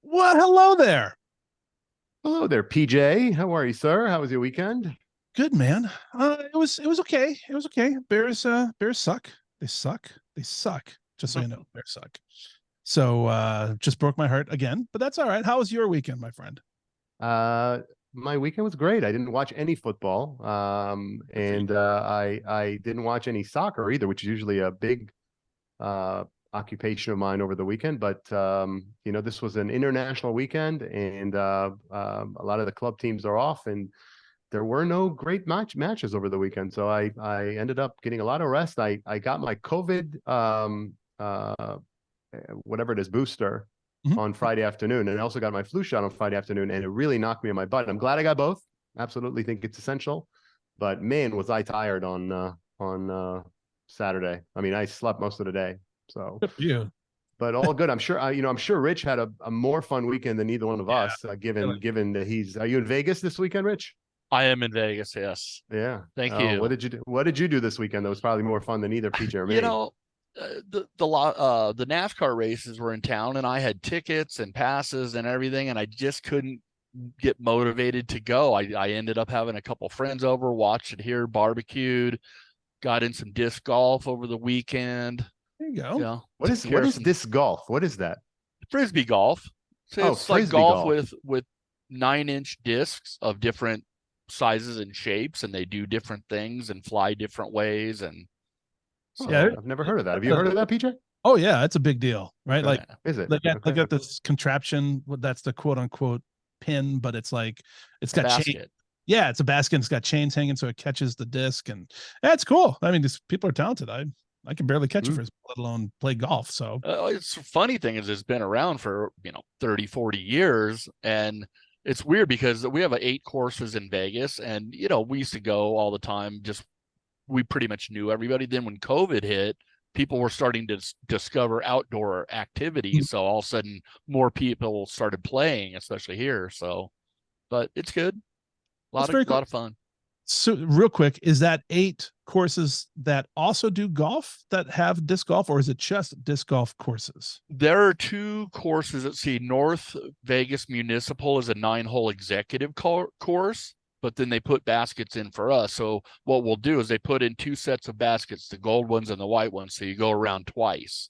Well, hello there. Hello there, PJ. How are you, sir? How was your weekend? Good man. It was okay. It was okay. Bears suck. They suck. They suck. Just so you know, Bears suck. So just broke my heart again, but that's all right. How was your weekend, my friend? Uh, my weekend was great. I didn't watch any football, Good for you. and I didn't watch any soccer either, which is usually a big uh, occupation of mine over the weekend. But this was an international weekend, and a lot of the club teams are off, and there were no great matches over the weekend. So I ended up getting a lot of rest. I got my COVID whatever it is booster Mhm. on Friday afternoon, and I also got my flu shot on Friday afternoon, and it really knocked me on my butt. I'm glad I got both. Absolutely think it's essential, but man, was I tired on Saturday. I mean, I slept most of the day. So, Good for you. but all good. I'm sure. I'm sure Rich had a more fun weekend than either one of Yeah. us. Given that he's. Are you in Vegas this weekend, Rich? I am in Vegas. Yes. Yeah. Thank Oh, what you. did you do? What did you do this weekend? That was probably more fun than either PJ or You me. know, the NASCAR races were in town, and I had tickets and passes and everything, and I just couldn't get motivated to go. I ended up having a couple friends over, watched it here, barbecued, got in some disc golf over the weekend. There you You go. know, What took is care what of is some disc golf? What is that? frisbee golf. So Oh, it's like frisbee golf golf. with 9-inch discs of different sizes and shapes, and they do different things and fly different ways. And Oh, Yeah. so I've never heard of that. Have you heard of that, PJ? Oh yeah, it's a big deal, right? Okay. Like yeah, Is it? look Okay. at this contraption. That's the quote unquote pin, but it's like it's got chain. basket. Yeah, it's a basket. It's got chains hanging, so it catches the disc, and that's cool. I mean, these people are talented. I can barely catch a Mm. frisbee, let alone play golf. So It's funny thing is it's been around for 30, 40 years, and it's weird because we have 8 courses in Vegas, and we used to go all the time. Just we pretty much knew everybody. Then when COVID hit, people were starting to discover outdoor activities, so all of a sudden more people started playing, especially here. So, but it's good. A that's lot of very cool. lot of fun. So real quick, is that 8 courses that also do golf that have disc golf, or is it just disc golf courses? There are 2 courses. Let's see. North Vegas Municipal is a 9-hole executive course, but then they put baskets in for us. So what we'll do is they put in 2 sets of baskets, the gold ones and the white ones. So you go around twice.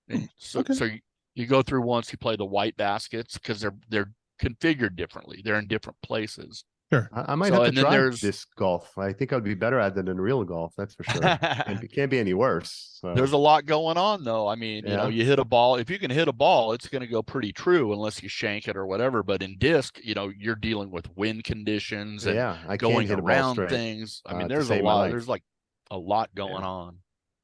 And so Okay. so you go through once, you play the white baskets because they're configured differently. They're in different places. Sure. I might So have to and then try there's disc golf. I think I'd be better at it than real golf. That's for sure. Can't be any worse. there's So a lot going on though. I mean, yeah, you hit a ball. If you can hit a ball, it's going to go pretty true unless you shank it or whatever. But in disc, you're dealing with wind conditions and yeah. I can't going hit a ball around straight things. I mean, to there's a save my lot. life. There's like a lot going Yeah. on.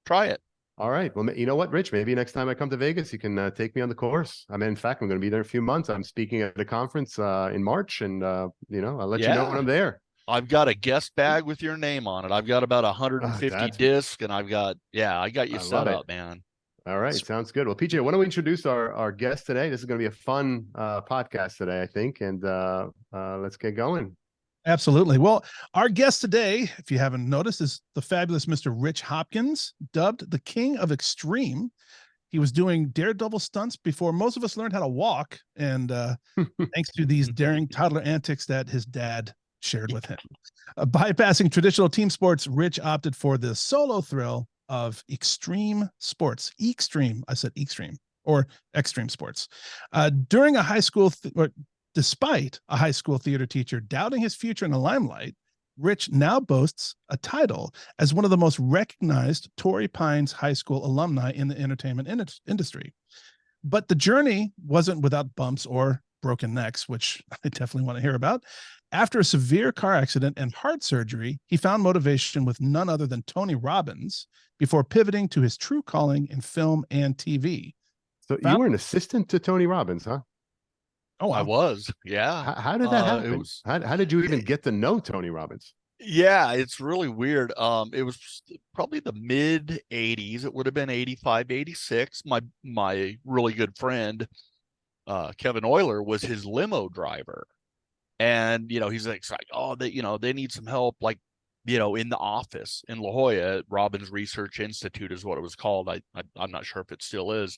Try it. All right. Well, you know what, Rich? Maybe next time I come to Vegas, you can take me on the course. I mean, in fact, I'm going to be there in a few months. I'm speaking at a conference in March, and I'll let you know when Yeah. I'm there. I've got a guest bag with your name on it. I've got about 150 That's discs, and I got you I set love it. up, man. All right, sounds good. Well, PJ, why don't we introduce our guest today? This is going to be a fun podcast today, I think, and let's get going. Absolutely. Well, our guest today, if you haven't noticed, is the fabulous Mr. Rich Hopkins, dubbed the King of Extreme. He was doing daredevil stunts before most of us learned how to walk, and thanks to these daring toddler antics that his dad shared with him. Bypassing traditional team sports, Rich opted for the solo thrill of extreme sports. Extreme, I said extreme, or extreme sports. During a high school, or despite a high school theater teacher doubting his future in the limelight, Rich now boasts a title as one of the most recognized Torrey Pines High School alumni in the entertainment industry. But the journey wasn't without bumps or broken necks, which I definitely want to hear about. After a severe car accident and heart surgery, he found motivation with none other than Tony Robbins before pivoting to his true calling in film and TV. So you Found, were an assistant to Tony Robbins, huh? oh, I wow. was, yeah. How did that It happen? was, How did you even get to know Tony Robbins? yeah, it's really weird. It was probably the mid 80s. It would have been 85, 86. My really good friend, Kevin Euler, was his limo driver. And, he's like, oh, they need some help, like, in the office in La Jolla. Robbins Research Institute is what it was called. I'm not sure if it still is.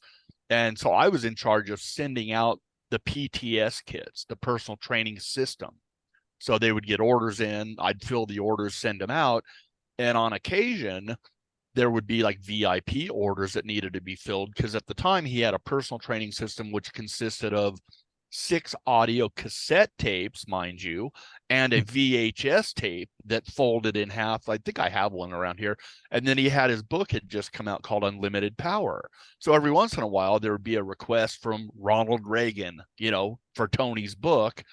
And so I was in charge of sending out the PTS kits, the personal training system. So they would get orders in, I'd fill the orders, send them out. And on occasion, there would be like VIP orders that needed to be filled, because at the time he had a personal training system which consisted of 6 audio cassette tapes, mind you, and a VHS tape that folded in half. I think I have one around here. And then he had his book had just come out called Unlimited Power. So every once in a while there would be a request from Ronald Reagan, for Tony's book.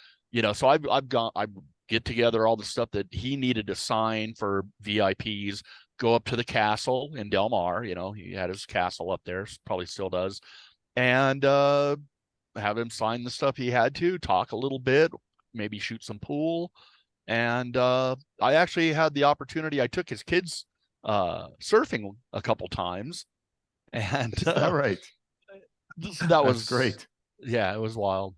So I get together all the stuff that he needed to sign for VIPs, go up to the castle in Del Mar. He had his castle up there, probably still does, and have him sign the stuff he had to, talk a little bit, maybe shoot some pool. And I actually had the opportunity. I took his kids surfing a couple times, and All right, that was that's great. Yeah, it was wild.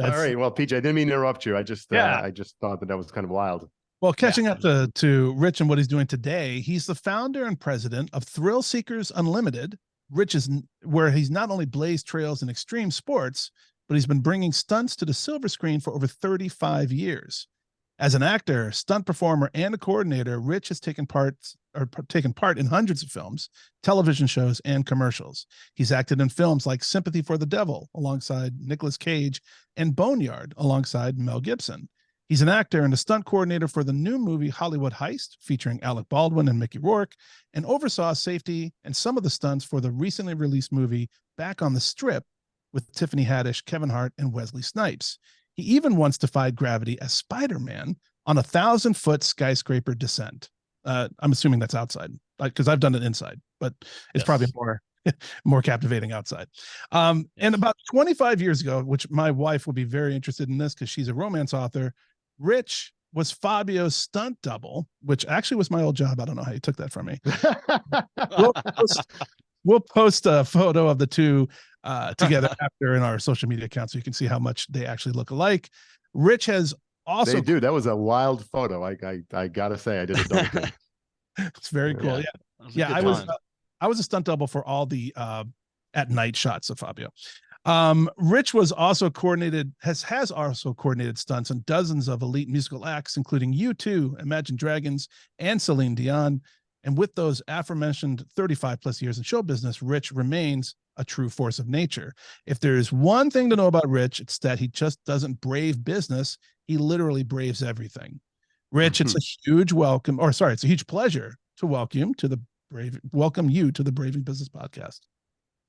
All right. Well, PJ, I didn't mean to interrupt you. I just thought that was kind of wild. Well, catching up to Rich and what he's doing today, he's the founder and president of Thrill Seekers Unlimited. Rich is where he's not only blazed trails in extreme sports, but he's been bringing stunts to the silver screen for over 35 years. As an actor, stunt performer, and a coordinator, Rich has taken part in hundreds of films, television shows, and commercials. He's acted in films like Sympathy for the Devil alongside Nicolas Cage and Boneyard alongside Mel Gibson. He's an actor and a stunt coordinator for the new movie Hollywood Heist, featuring Alec Baldwin and Mickey Rourke, and oversaw safety and some of the stunts for the recently released movie Back on the Strip with Tiffany Haddish, Kevin Hart, and Wesley Snipes. He even once defied gravity as Spider-Man on a 1,000-foot skyscraper descent. I'm assuming that's outside, because I've done it inside, but it's probably more captivating outside. And about 25 years ago, which my wife will be very interested in this because she's a romance author, Rich was Fabio's stunt double, which actually was my old job. I don't know how you took that from me. We'll post a photo of the two together after in our social media account, so you can see how much they actually look alike. Rich has also they do. That was a wild photo. I gotta say, I did a double take. It's very cool. Yeah. I was a stunt double for all the at night shots of Fabio. Rich was also has also coordinated stunts on dozens of elite musical acts, including U2, Imagine Dragons, and Celine Dion. And with those aforementioned 35 plus years in show business, Rich remains a true force of nature. If there is one thing to know about Rich, it's that he just doesn't brave business. He literally braves everything. Rich, it's a huge pleasure to welcome you to the Braving Business Podcast.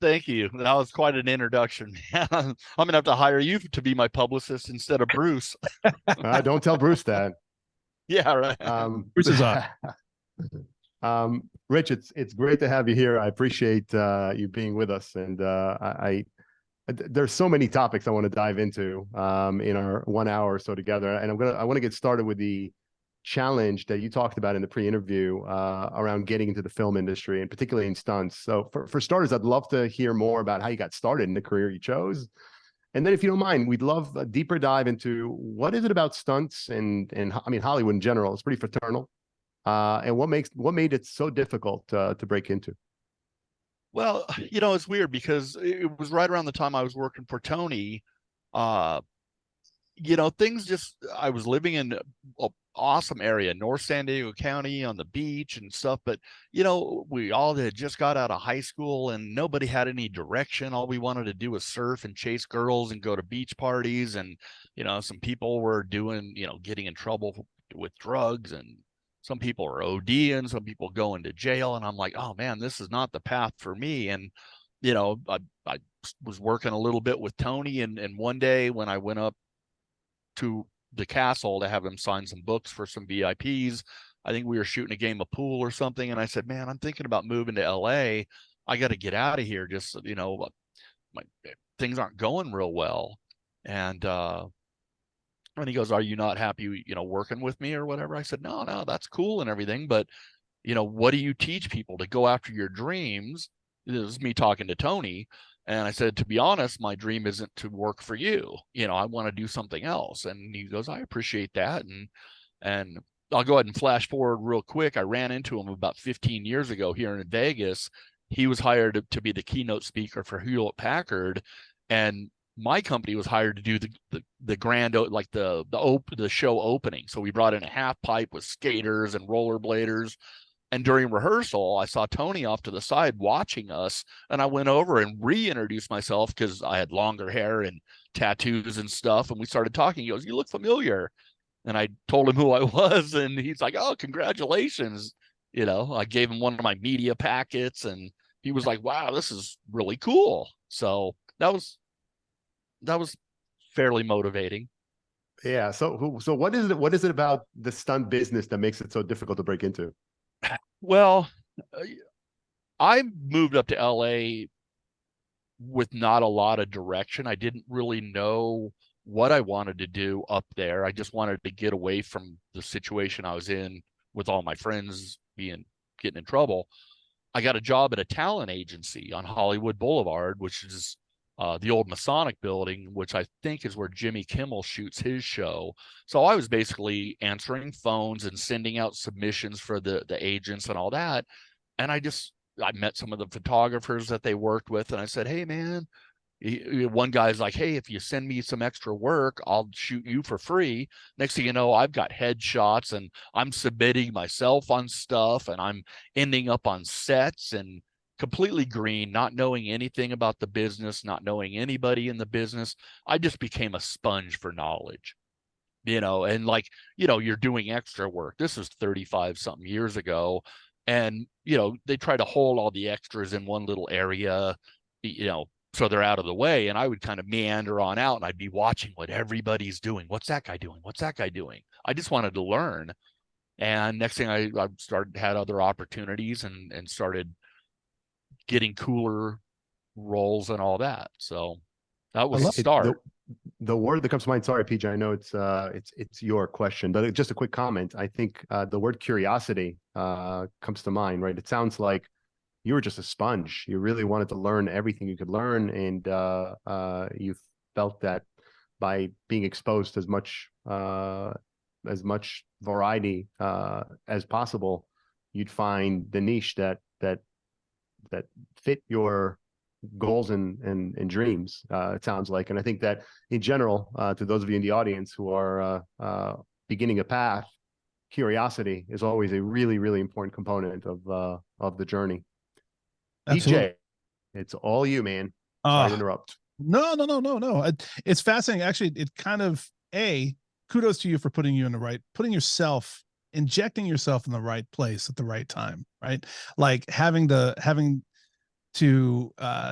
Thank you. That was quite an introduction. I'm gonna have to hire you to be my publicist instead of Bruce. Don't tell Bruce that. Yeah, right. Bruce is on. Rich, it's great to have you here. I appreciate you being with us, and there's so many topics I want to dive into in our 1 hour or so together, and I want to get started with the challenge that you talked about in the pre-interview around getting into the film industry, and particularly in stunts. So for starters, I'd love to hear more about how you got started in the career you chose. And then if you don't mind, we'd love a deeper dive into what is it about stunts and I mean, Hollywood in general. It's pretty fraternal. And what made it so difficult to break into? Well, it's weird because it was right around the time I was working for Tony. Things just, I was living in an awesome area, North San Diego County, on the beach and stuff. But, we all had just got out of high school and nobody had any direction. All we wanted to do was surf and chase girls and go to beach parties. And, some people were doing, getting in trouble with drugs, and some people are ODing, some people going to jail. And I'm like, oh man, this is not the path for me. And, I was working a little bit with Tony. And one day when I went up to the castle to have him sign some books for some VIPs, I think we were shooting a game of pool or something. And I said, man, I'm thinking about moving to LA. I got to get out of here. Just, my things aren't going real well. And he goes, are you not happy, working with me or whatever? I said, no, that's cool and everything. But, what do you teach people to go after your dreams? This is me talking to Tony. And I said, to be honest, my dream isn't to work for you. I want to do something else. And he goes, I appreciate that. And I'll go ahead and flash forward real quick. I ran into him about 15 years ago here in Vegas. He was hired to be the keynote speaker for Hewlett Packard. And my company was hired to do the grand, like the show opening. So we brought in a half pipe with skaters and rollerbladers. And during rehearsal, I saw Tony off to the side watching us, and I went over and reintroduced myself because I had longer hair and tattoos and stuff. And we started talking. He goes, "You look familiar." And I told him who I was, and he's like, "Oh, congratulations." I gave him one of my media packets, and he was like, "Wow, this is really cool." So that was fairly motivating. Yeah. So what is it? What is it about the stunt business that makes it so difficult to break into? Well, I moved up to LA with not a lot of direction. I didn't really know what I wanted to do up there. I just wanted to get away from the situation I was in with all my friends getting in trouble. I got a job at a talent agency on Hollywood Boulevard, which is the old Masonic building, which I think is where Jimmy Kimmel shoots his show. So I was basically answering phones and sending out submissions for the agents and all that. And I met some of the photographers that they worked with, and I said, "Hey, man," one guy's like, "Hey, if you send me some extra work, I'll shoot you for free." Next thing you know, I've got headshots, and I'm submitting myself on stuff, and I'm ending up on sets and completely green, not knowing anything about the business, not knowing anybody in the business. I just became a sponge for knowledge, and you're doing extra work. This was 35 something years ago. And, they try to hold all the extras in one little area, so they're out of the way. And I would kind of meander on out, and I'd be watching what everybody's doing. What's that guy doing? What's that guy doing? I just wanted to learn. And next thing I had other opportunities and started getting cooler roles and all that. So that was the start. The word that comes to mind, sorry, PJ, I know it's your question, but just a quick comment. I think the word curiosity comes to mind, right? It sounds like you were just a sponge. You really wanted to learn everything you could learn, and you felt that by being exposed to as much variety as possible, you'd find the niche that fit your goals and dreams, it sounds like. And I think that in general, to those of you in the audience who are beginning a path, curiosity is always a really, really important component of the journey. Absolutely. PJ, it's all you, man. Sorry to interrupt. No. It's fascinating. Actually, it kind of, kudos to you for putting yourself, injecting yourself in the right place at the right time, right? Like having to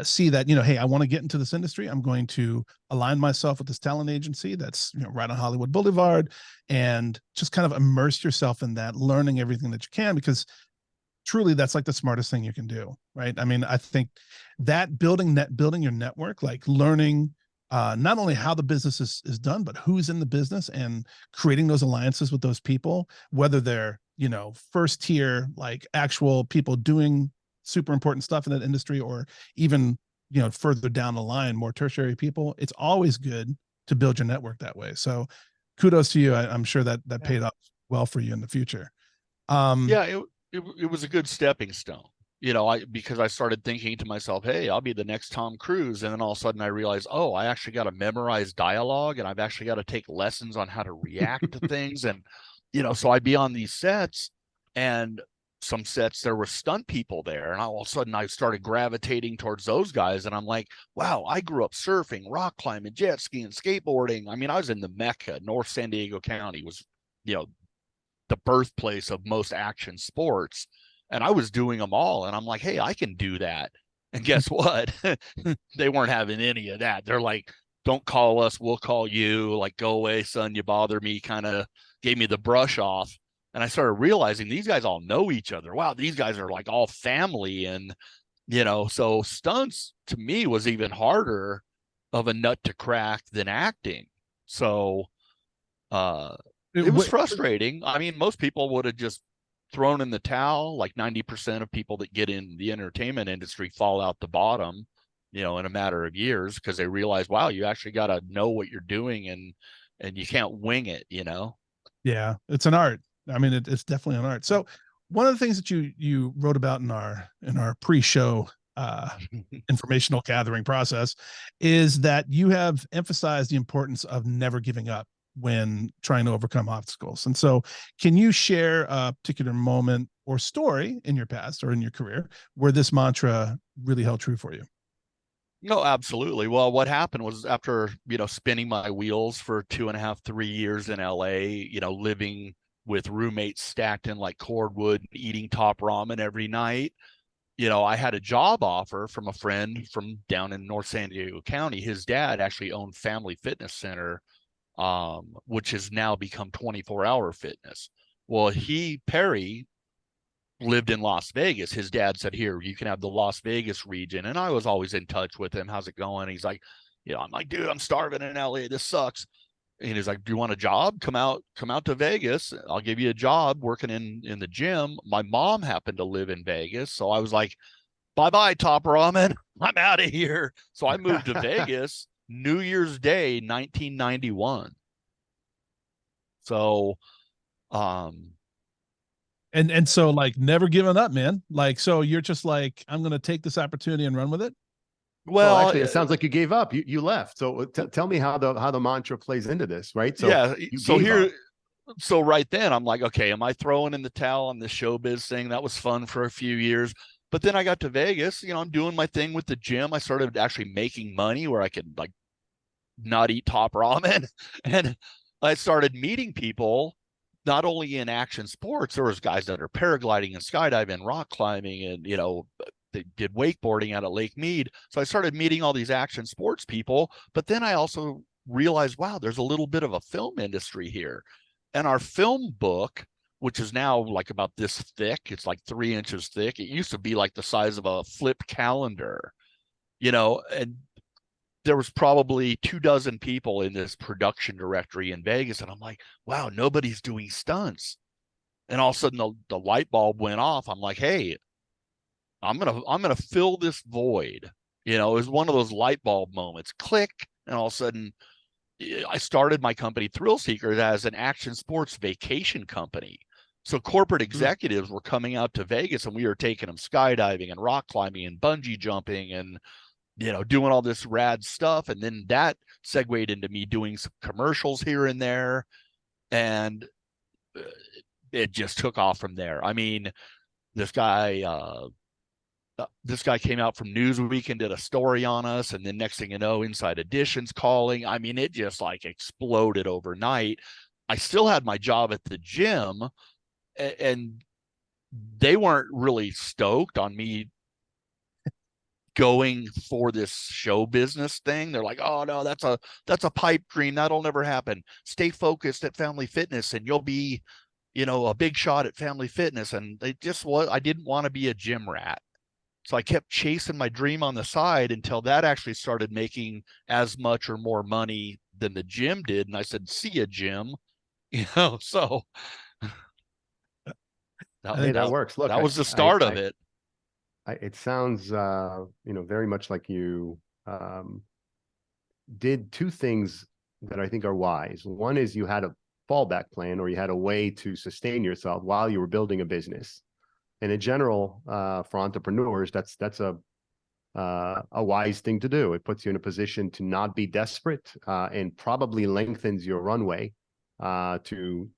see that, hey, I want to get into this industry. I'm going to align myself with this talent agency that's right on Hollywood Boulevard, and just kind of immerse yourself in that, learning everything that you can, because truly that's like the smartest thing you can do, right? I mean, I think that building your network, like learning not only how the business is done, but who's in the business, and creating those alliances with those people, whether they're, first tier, like actual people doing super important stuff in that industry, or even, further down the line, more tertiary people. It's always good to build your network that way. So kudos to you. I'm sure that paid off well for you in the future. Yeah, it was a good stepping stone. Because I started thinking to myself, hey, I'll be the next Tom Cruise. And then all of a sudden I realized, oh, I actually got to memorize dialogue, and I've actually got to take lessons on how to react to things. And, so I'd be on these sets, and some sets there were stunt people there. And all of a sudden I started gravitating towards those guys. And I'm like, wow, I grew up surfing, rock climbing, jet skiing, skateboarding. I mean, I was in the Mecca. North San Diego County was, the birthplace of most action sports. And I was doing them all. And I'm like, hey, I can do that. And guess what? They weren't having any of that. They're like, don't call us, we'll call you. Like, go away, son, you bother me. Kind of gave me the brush off. And I started realizing these guys all know each other. Wow, these guys are like all family. And, so stunts to me was even harder of a nut to crack than acting. So it was frustrating. I mean, most people would have just thrown in the towel. Like 90% of people that get in the entertainment industry fall out the bottom, in a matter of years, because they realize, wow, you actually got to know what you're doing, and you can't wing it, Yeah, it's an art. I mean, it's definitely an art. So one of the things that you wrote about in our pre-show informational gathering process, is that you have emphasized the importance of never giving up when trying to overcome obstacles. And so, can you share a particular moment or story in your past or in your career where this mantra really held true for you? No, absolutely. Well, what happened was after, spinning my wheels for 2.5, 3 years in LA, living with roommates stacked in like cordwood, eating top ramen every night, I had a job offer from a friend from down in North San Diego County. His dad actually owned Family Fitness Center, which has now become 24-hour fitness. Well, Perry, lived in Las Vegas. His dad said, here, you can have the Las Vegas region. And I was always in touch with him. How's it going? He's like, I'm like, dude, I'm starving in LA. This sucks. And he's like, do you want a job? Come out to Vegas. I'll give you a job working in the gym. My mom happened to live in Vegas. So I was like, bye-bye, Top Ramen. I'm out of here. So I moved to Vegas New Year's Day, 1991. So, And so, like, never giving up, man. Like, so you're just like, I'm going to take this opportunity and run with it. Well, actually, it sounds like you gave up. You left. So tell me how the mantra plays into this, right? So yeah. So here, up. So right then I'm like, okay, am I throwing in the towel on the showbiz thing? That was fun for a few years. But then I got to Vegas, I'm doing my thing with the gym. I started actually making money where I could like not eat top ramen. And I started meeting people, not only in action sports. There was guys that are paragliding and skydiving, rock climbing, and, they did wakeboarding out at Lake Mead. So I started meeting all these action sports people. But then I also realized, wow, there's a little bit of a film industry here. And our film book, which is now like about this thick, it's like 3 inches thick. It used to be like the size of a flip calendar, and there was probably 24 people in this production directory in Vegas. And I'm like, wow, nobody's doing stunts. And all of a sudden the light bulb went off. I'm like, hey, I'm going to fill this void. It was one of those light bulb moments, click. And all of a sudden I started my company Thrill Seekers as an action sports vacation company. So corporate executives were coming out to Vegas and we were taking them skydiving and rock climbing and bungee jumping and, doing all this rad stuff. And then that segued into me doing some commercials here and there. And it just took off from there. I mean, this guy came out from Newsweek and did a story on us. And then next thing you know, Inside Edition's calling. I mean, it just like exploded overnight. I still had my job at the gym and they weren't really stoked on me going for this show business thing. They're like, oh no, that's a pipe dream. That'll never happen. Stay focused at Family Fitness and you'll be, a big shot at Family Fitness. And I didn't want to be a gym rat. So I kept chasing my dream on the side until that actually started making as much or more money than the gym did. And I said, see ya, Jim. So that works. Look, that was the start of it. It sounds, very much like you did two things that I think are wise. One is you had a fallback plan, or you had a way to sustain yourself while you were building a business. And in general, for entrepreneurs, that's a wise thing to do. It puts you in a position to not be desperate, and probably lengthens your runway to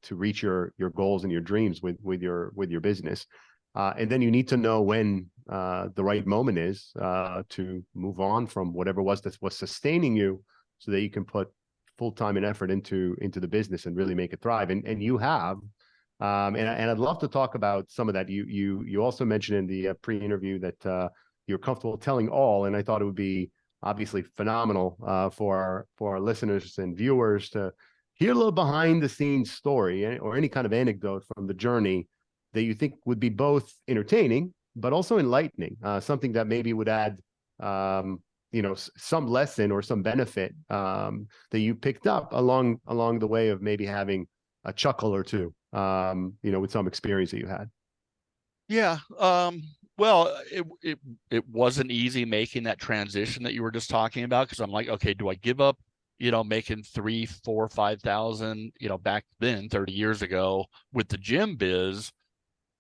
reach your goals and your dreams with your business. And then you need to know when the right moment is to move on from whatever was sustaining you, so that you can put full time and effort into the business and really make it thrive. And you have. And I'd love to talk about some of that. You also mentioned in the pre-interview that you're comfortable telling all, and I thought it would be obviously phenomenal for our listeners and viewers to hear a little behind the scenes story or any kind of anecdote from the journey that you think would be both entertaining but also enlightening, something that maybe would add some lesson or some benefit that you picked up along the way of maybe having a chuckle or two, with some experience that you had. Yeah. Well, it wasn't easy making that transition that you were just talking about, because I'm like, okay, do I give up, making 3, 4, 5,000, back then 30 years ago with the gym biz,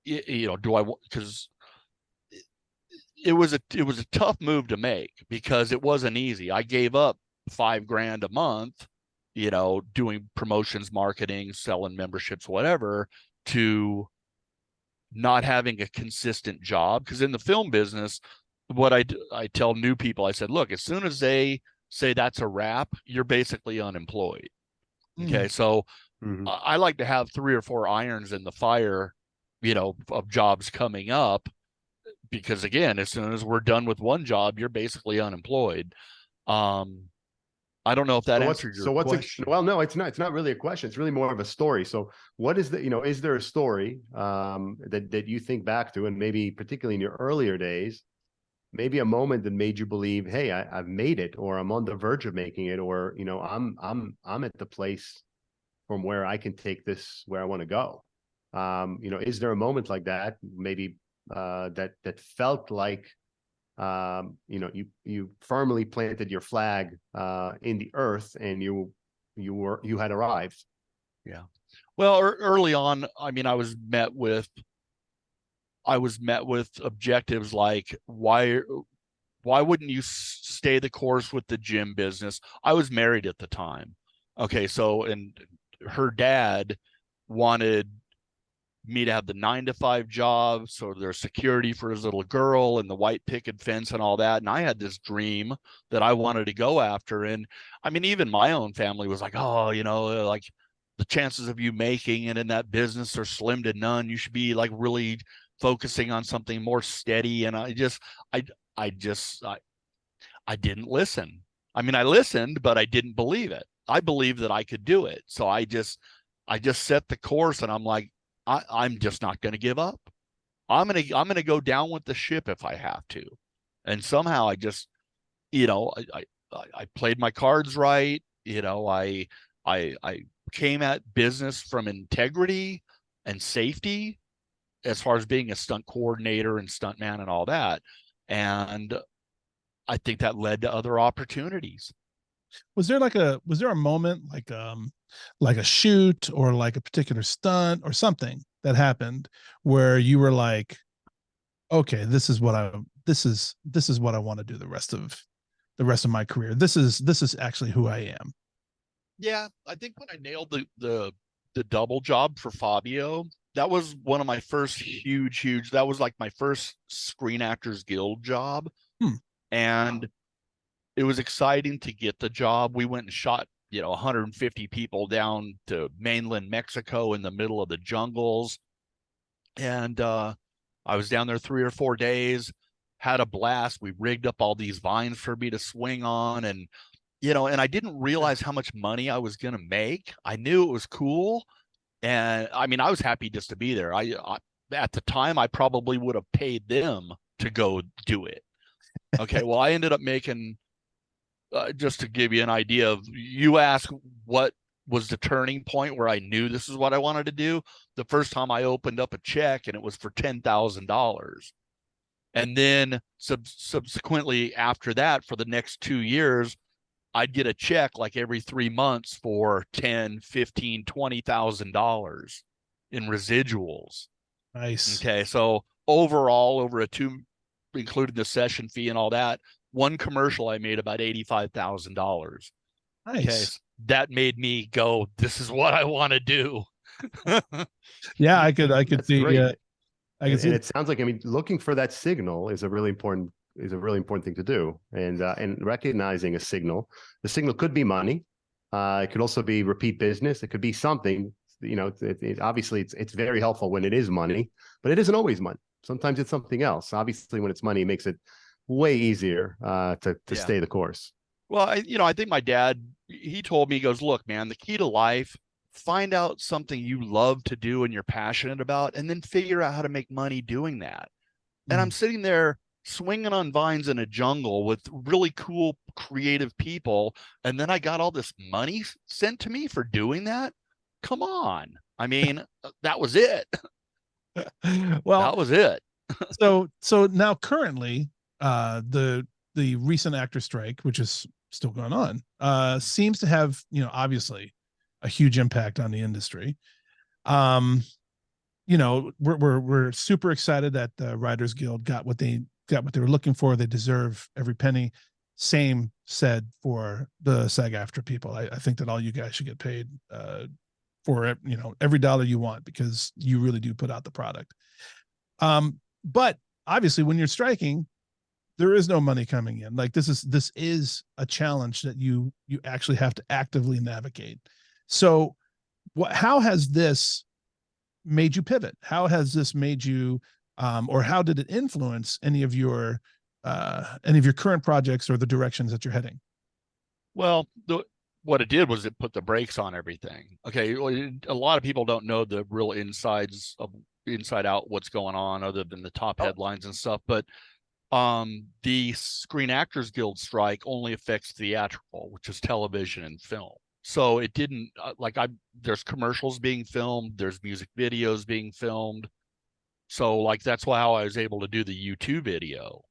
do I, because it was a tough move to make because it wasn't easy. I gave up $5,000 a month, doing promotions, marketing, selling memberships, whatever, to not having a consistent job. Because in the film business, what I tell new people, I said, look, as soon as they say that's a wrap, you're basically unemployed. Okay, so I like to have 3 or 4 irons in the fire, of jobs coming up, because again, as soon as we're done with one job, you're basically unemployed. I don't know if that answered your question. Well, no, it's not. It's not really a question. It's really more of a story. So what is is there a story that you think back to, and maybe particularly in your earlier days, maybe a moment that made you believe, hey, I've made it, or I'm on the verge of making it, or I'm at the place from where I can take this where I want to go. Is there a moment like that, maybe that felt like you firmly planted your flag in the earth, and you had arrived? Yeah. Well, early on, I mean, I was met with objectives like, why wouldn't you stay the course with the gym business? I was married at the time. Okay, so, and her dad wanted me to have the 9-to-5 job, so there's security for his little girl and the white picket fence and all that. And I had this dream that I wanted to go after. And I mean, even my own family was like, oh, like the chances of you making it in that business are slim to none. You should be like really focusing on something more steady. And I didn't listen. I mean, I listened, but I didn't believe it. I believed that I could do it. So I just set the course, and I'm like, I'm just not going to give up. I'm going to go down with the ship if I have to. And somehow I just, I played my cards right. I came at business from integrity and safety, as far as being a stunt coordinator and stuntman and all that. And I think that led to other opportunities. Was there a moment like a shoot or like a particular stunt or something that happened where you were like, okay, this is what I want to do the rest of my career. This is actually who I am. Yeah, I think when I nailed the double job for Fabio, that was one of my first huge, that was like my first Screen Actors Guild job. And it was exciting to get the job. We went and shot, 150 people down to mainland Mexico in the middle of the jungles. And I was down there 3 or 4 days, had a blast. We rigged up all these vines for me to swing on. And, and I didn't realize how much money I was going to make. I knew it was cool. And I mean, I was happy just to be there. I at the time, I probably would have paid them to go do it. Okay. Well, I ended up making, just to give you an idea of, you ask what was the turning point where I knew this is what I wanted to do. The first time I opened up a check, and it was for $10,000. And then subsequently after that, for the next 2 years, I'd get a check like every 3 months for $10,000, $15,000, $20,000 in residuals. Nice. Okay. So overall, over including the session fee and all that, one commercial I made about $85,000. Nice. Okay, so that made me go, this is what I want to do. Yeah, I could That's see. great. I can see. It sounds like, I mean, looking for that signal is a really important thing to do, and recognizing a signal. The signal could be money. It could also be repeat business. It could be something. Obviously, it's very helpful when it is money, but it isn't always money. Sometimes it's something else. Obviously, when it's money, it makes it way easier to stay the course. Well, I think my dad, he told me, he goes, look, man, the key to life, find out something you love to do and you're passionate about, and then figure out how to make money doing that. And I'm sitting there swinging on vines in a jungle with really cool, creative people. And then I got all this money sent to me for doing that. Come on. I mean, that was it. Well, that was it. so now currently, the recent actor strike, which is still going on, seems to have, obviously a huge impact on the industry. We're super excited that the Writers Guild got what they got what they were looking for. They deserve every penny. Same said for the SAG-AFTRA people. I think that all you guys should get paid for, you know, every dollar you want, because you really do put out the product. But obviously when you're striking, there is no money coming in. Like this is a challenge that you actually have to actively navigate. So how has this made you pivot? How has this made you, or how did it influence any of your current projects or the directions that you're heading? Well, what it did was it put the brakes on everything. Okay, a lot of people don't know the real inside out what's going on, other than the top headlines and stuff. But the Screen Actors Guild strike only affects theatrical, which is television and film. So it didn't there's commercials being filmed, there's music videos being filmed. So like that's how I was able to do the YouTube video,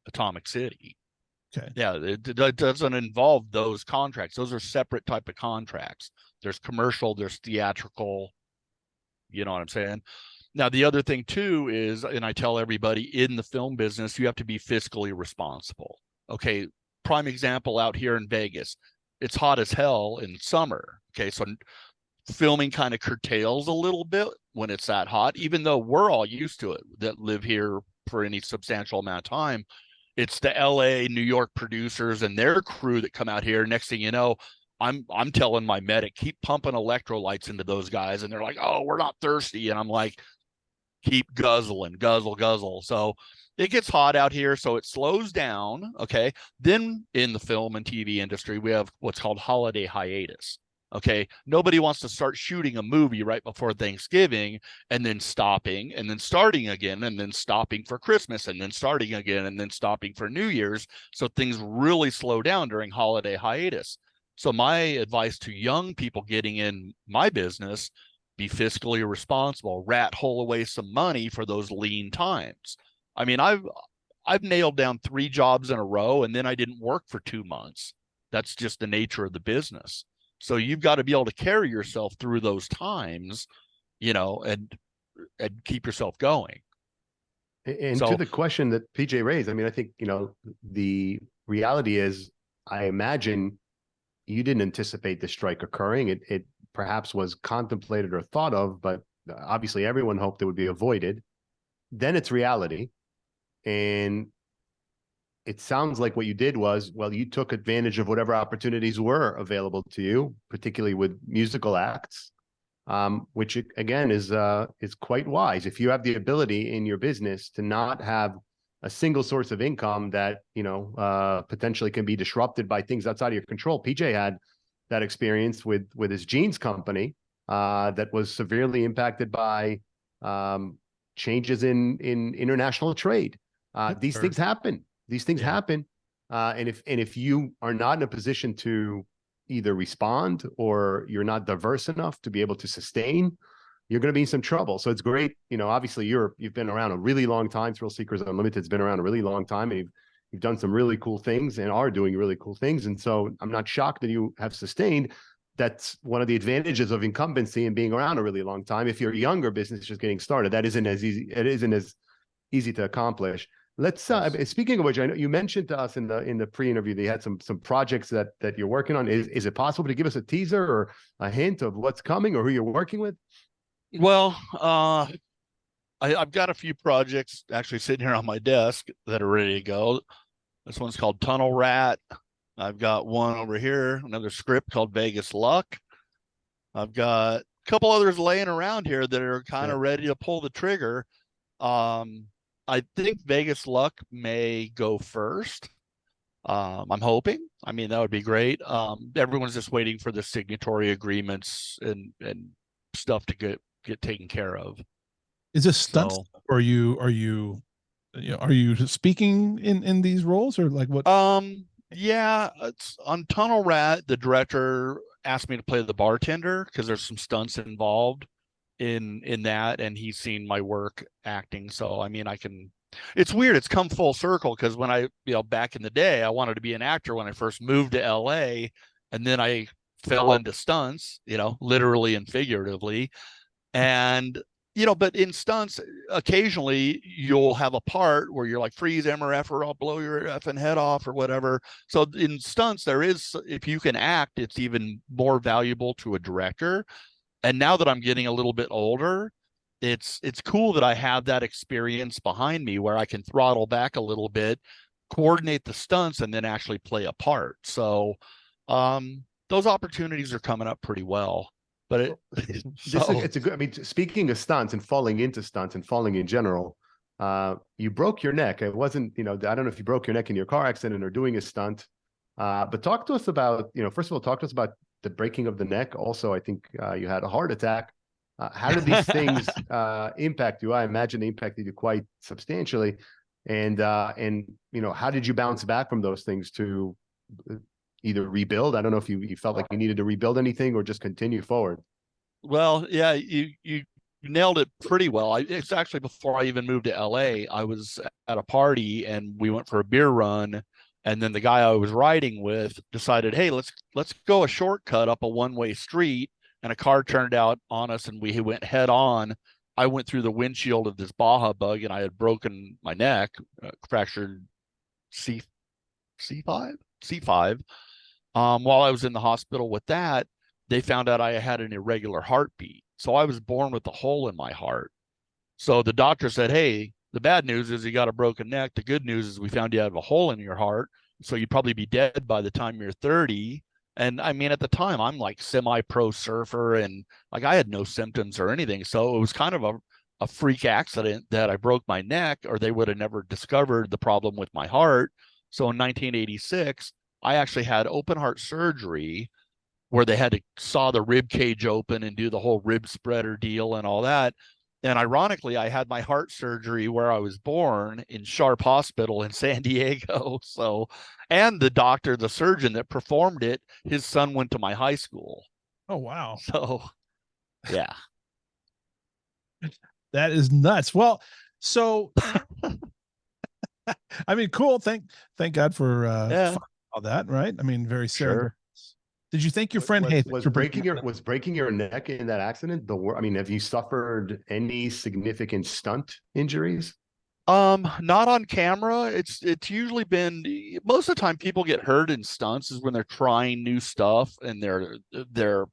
Atomic City. Okay. Yeah, it doesn't involve those contracts. Those are separate type of contracts. There's commercial, there's theatrical. You know what I'm saying? Now, the other thing too is, and I tell everybody in the film business, you have to be fiscally responsible. Okay, prime example out here in Vegas. It's hot as hell in summer. Okay, so filming kind of curtails a little bit when it's that hot, even though we're all used to it that live here for any substantial amount of time. It's the LA, New York producers and their crew that come out here. Next thing you know, I'm telling my medic, keep pumping electrolytes into those guys. And they're like, oh, we're not thirsty. And I'm like, keep guzzling, guzzle. So it gets hot out here, so it slows down. Okay. Then in the film and TV industry, we have what's called holiday hiatus. Okay. Nobody wants to start shooting a movie right before Thanksgiving and then stopping and then starting again and then stopping for Christmas and then starting again and then stopping for New Year's. So things really slow down during holiday hiatus. So my advice to young people getting in my business, be fiscally responsible, rat hole away some money for those lean times. I mean, I've nailed down 3 jobs in a row and then I didn't work for 2 months. That's just the nature of the business. So you've got to be able to carry yourself through those times, you know, and keep yourself going. And to the question that PJ raised, I mean, I think, you know, the reality is, I imagine you didn't anticipate the strike occurring. It perhaps was contemplated or thought of, but obviously everyone hoped it would be avoided. Then it's reality. And it sounds like what you did was, well, you took advantage of whatever opportunities were available to you, particularly with musical acts, which again is quite wise. If you have the ability in your business to not have a single source of income that, you know, potentially can be disrupted by things outside of your control. PJ had that experience with his jeans company that was severely impacted by changes in international trade. These things happen. These things happen. And if you are not in a position to either respond or you're not diverse enough to be able to sustain, you're going to be in some trouble. So it's great. You know, obviously you've been around a really long time. Thrill Seekers Unlimited has been around a really long time, and you've done some really cool things and are doing really cool things. And so I'm not shocked that you have sustained. That's one of the advantages of incumbency and being around a really long time. If you're a younger business just getting started, that isn't as easy. It isn't as easy to accomplish. Let's speaking of which, I know you mentioned to us in the pre-interview that you had some projects that you're working on. Is it possible to give us a teaser or a hint of what's coming or who you're working with? Well, I've got a few projects actually sitting here on my desk that are ready to go. This one's called Tunnel Rat. I've got one over here, another script called Vegas Luck. I've got a couple others laying around here that are kind of ready to pull the trigger. I think Vegas Luck may go first. I'm hoping. I mean, that would be great. Everyone's just waiting for the signatory agreements and stuff to get taken care of. Is this stunts, or are you speaking in these roles, or like what? Yeah, it's on Tunnel Rat. The director asked me to play the bartender because there's some stunts involved in that, and he's seen my work acting. So I mean, it's weird. It's come full circle because when I, back in the day, I wanted to be an actor when I first moved to LA, and then I fell into stunts, literally and figuratively. And but in stunts, occasionally you'll have a part where you're like, freeze, MRF, or I'll blow your effing head off or whatever. So in stunts, if you can act, it's even more valuable to a director. And now that I'm getting a little bit older, it's cool that I have that experience behind me where I can throttle back a little bit, coordinate the stunts, and then actually play a part. So those opportunities are coming up pretty well. But it's a good. I mean, speaking of stunts and falling into stunts and falling in general, you broke your neck. It wasn't, I don't know if you broke your neck in your car accident or doing a stunt, but talk to us about, first of all, talk to us about the breaking of the neck. Also, I think you had a heart attack. How did these things impact you? I imagine they impacted you quite substantially. And how did you bounce back from those things to either rebuild? I don't know if you felt like you needed to rebuild anything or just continue forward. Well, yeah, you nailed it pretty well. It's actually before I even moved to LA. I was at a party and we went for a beer run, and then the guy I was riding with decided, hey, let's go a shortcut up a one-way street, and a car turned out on us and we went head on. I went through the windshield of this Baja Bug and I had broken my neck, fractured C5. While I was in the hospital with that, they found out I had an irregular heartbeat. So I was born with a hole in my heart. So the doctor said, hey, the bad news is you got a broken neck. The good news is we found you have a hole in your heart. So you'd probably be dead by the time you're 30. And I mean, at the time, I'm like semi-pro surfer and like I had no symptoms or anything. So it was kind of a freak accident that I broke my neck, or they would have never discovered the problem with my heart. So in 1986, I actually had open heart surgery where they had to saw the rib cage open and do the whole rib spreader deal and all that. And ironically, I had my heart surgery where I was born in Sharp Hospital in San Diego. So, and the surgeon that performed it, his son went to my high school. Oh, wow. So, yeah. That is nuts. Well, so I mean, cool. Thank God for all that, right? I mean, very Sure. Did you thank your friend was breaking your neck in that accident I mean, have you suffered any significant stunt injuries? Not on camera. It's usually been, most of the time people get hurt in stunts is when they're trying new stuff and they're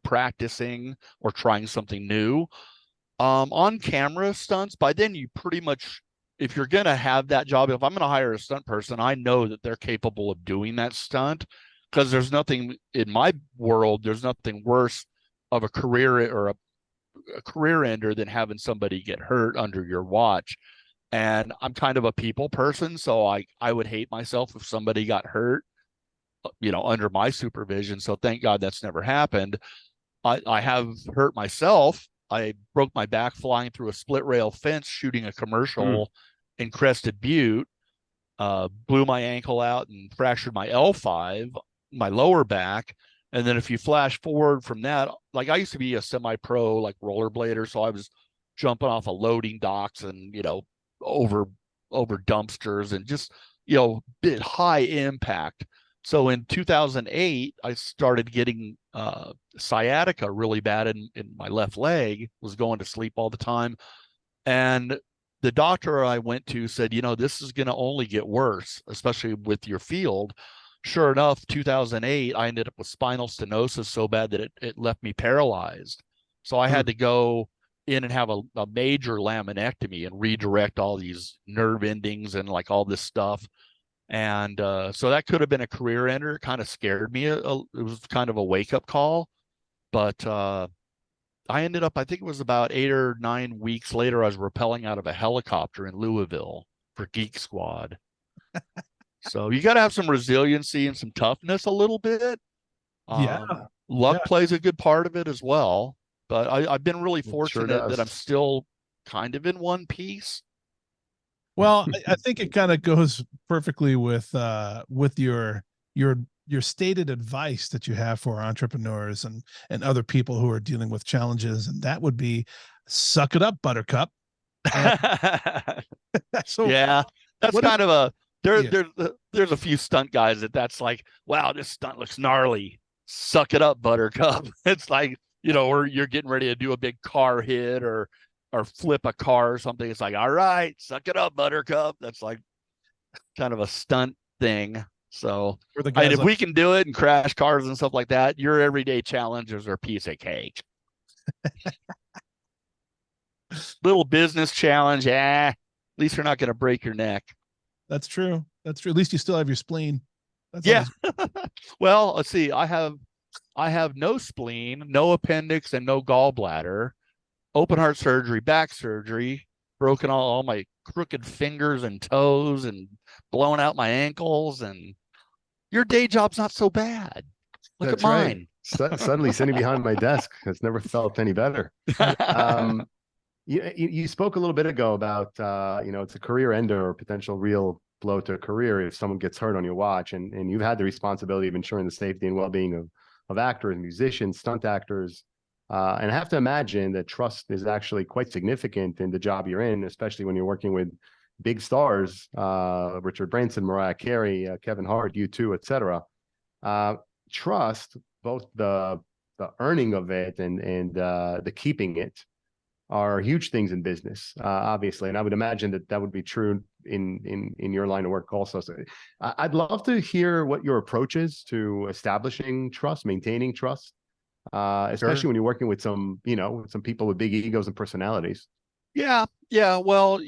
practicing or trying something new. On camera stunts, by then you pretty much, if you're gonna have that job, if I'm gonna hire a stunt person, I know that they're capable of doing that stunt, because there's nothing in my world, there's nothing worse of a career or a career ender than having somebody get hurt under your watch. And I'm kind of a people person, so I would hate myself if somebody got hurt, under my supervision. So thank God that's never happened. I have hurt myself. I broke my back flying through a split rail fence shooting a commercial in Crested Butte, blew my ankle out and fractured my L5, my lower back. And then if you flash forward from that, like I used to be a semi-pro like rollerblader, so I was jumping off of loading docks and over dumpsters and just bit high impact. So in 2008, I started getting sciatica really bad in my left leg, was going to sleep all the time. And the doctor I went to said, this is going to only get worse, especially with your field. Sure enough, 2008, I ended up with spinal stenosis so bad that it left me paralyzed. So I had to go in and have a major laminectomy and redirect all these nerve endings and like all this stuff. And so that could have been a career ender. It kind of scared me. It was kind of a wake-up call. But I ended up, I think it was about 8 or 9 weeks later, I was rappelling out of a helicopter in Louisville for Geek Squad. So you got to have some resiliency and some toughness a little bit. Luck plays a good part of it as well. But I've been really fortunate that I'm still kind of in one piece. Well, I think it kind of goes perfectly with your stated advice that you have for entrepreneurs and other people who are dealing with challenges, and that would be suck it up, Buttercup. So yeah, that's kind of a there's a few stunt guys that's like, wow, this stunt looks gnarly. Suck it up, Buttercup. It's like, or you're getting ready to do a big car hit or flip a car or something. It's like, all right, suck it up, Buttercup. That's like kind of a stunt thing. So, Where the I mean, guy's if like, we can do it and crash cars and stuff like that, your everyday challenges are a piece of cake. Little business challenge, at least you're not going to break your neck. that's true. That's true. At least you still have your spleen. That's Yeah. always Well, let's see. I have no spleen, no appendix, and no gallbladder. Open heart surgery, back surgery, broken all my crooked fingers and toes, and blown out my ankles. And your day job's not so bad. Look That's at right. mine. Suddenly sitting behind my desk has never felt any better. You spoke a little bit ago about it's a career ender or potential real blow to a career if someone gets hurt on your watch, and you've had the responsibility of ensuring the safety and well-being of actors, musicians, stunt actors, and I have to imagine that trust is actually quite significant in the job you're in, especially when you're working with big stars, Richard Branson, Mariah Carey, Kevin Hart, U2, etc. Trust, both the earning of it and the keeping it, are huge things in business, obviously, and I would imagine that would be true in your line of work also. So I'd love to hear what your approach is to establishing trust, maintaining trust, especially Sure. when you're working with some people with big egos and personalities. Yeah. Yeah. Well,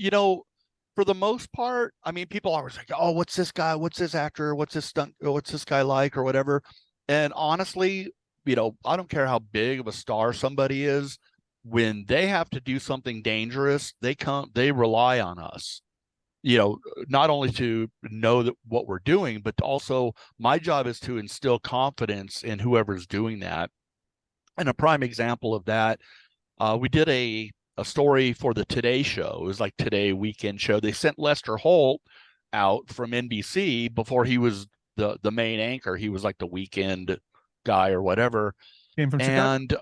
for the most part, I mean, people always like, oh, what's this guy? What's this actor? What's this stunt? What's this guy like or whatever? And honestly, I don't care how big of a star somebody is. When they have to do something dangerous, they rely on us, not only to know that what we're doing, but also my job is to instill confidence in whoever's doing that. And a prime example of that, we did a story for the Today Show. It was like Today Weekend Show. They sent Lester Holt out from NBC before he was the main anchor. He was like the weekend guy or whatever. came from Chicago. And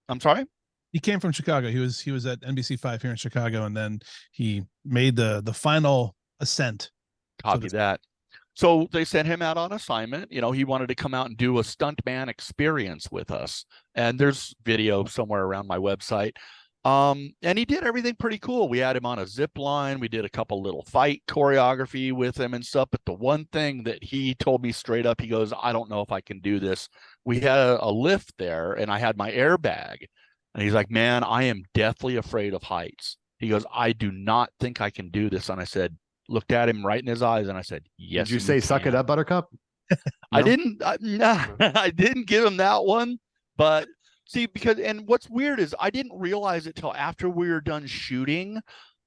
I'm sorry? He came from Chicago. He was at NBC5 here in Chicago, and then he made the final ascent. Copy that. So they sent him out on assignment. He wanted to come out and do a stuntman experience with us. And there's video somewhere around my website. And he did everything pretty cool. We had him on a zip line. We did a couple little fight choreography with him and stuff. But the one thing that he told me straight up, he goes, I don't know if I can do this. We had a lift there and I had my airbag. And he's like, man, I am deathly afraid of heights. He goes, I do not think I can do this. And I said, looked at him right in his eyes and I said, yes. Did you say, suck it up, Buttercup? I No? didn't. I didn't give him that one. But see, and what's weird is I didn't realize it till after we were done shooting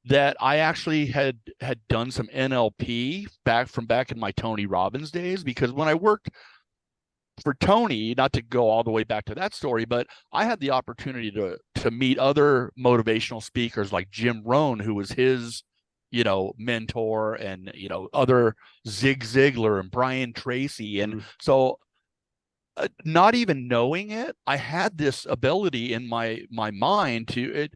that I actually had done some NLP back in my Tony Robbins days, because when I worked for Tony, not to go all the way back to that story, but I had the opportunity to meet other motivational speakers like Jim Rohn, who was his, mentor, and, other Zig Ziglar and Brian Tracy. And so not even knowing it, I had this ability in my mind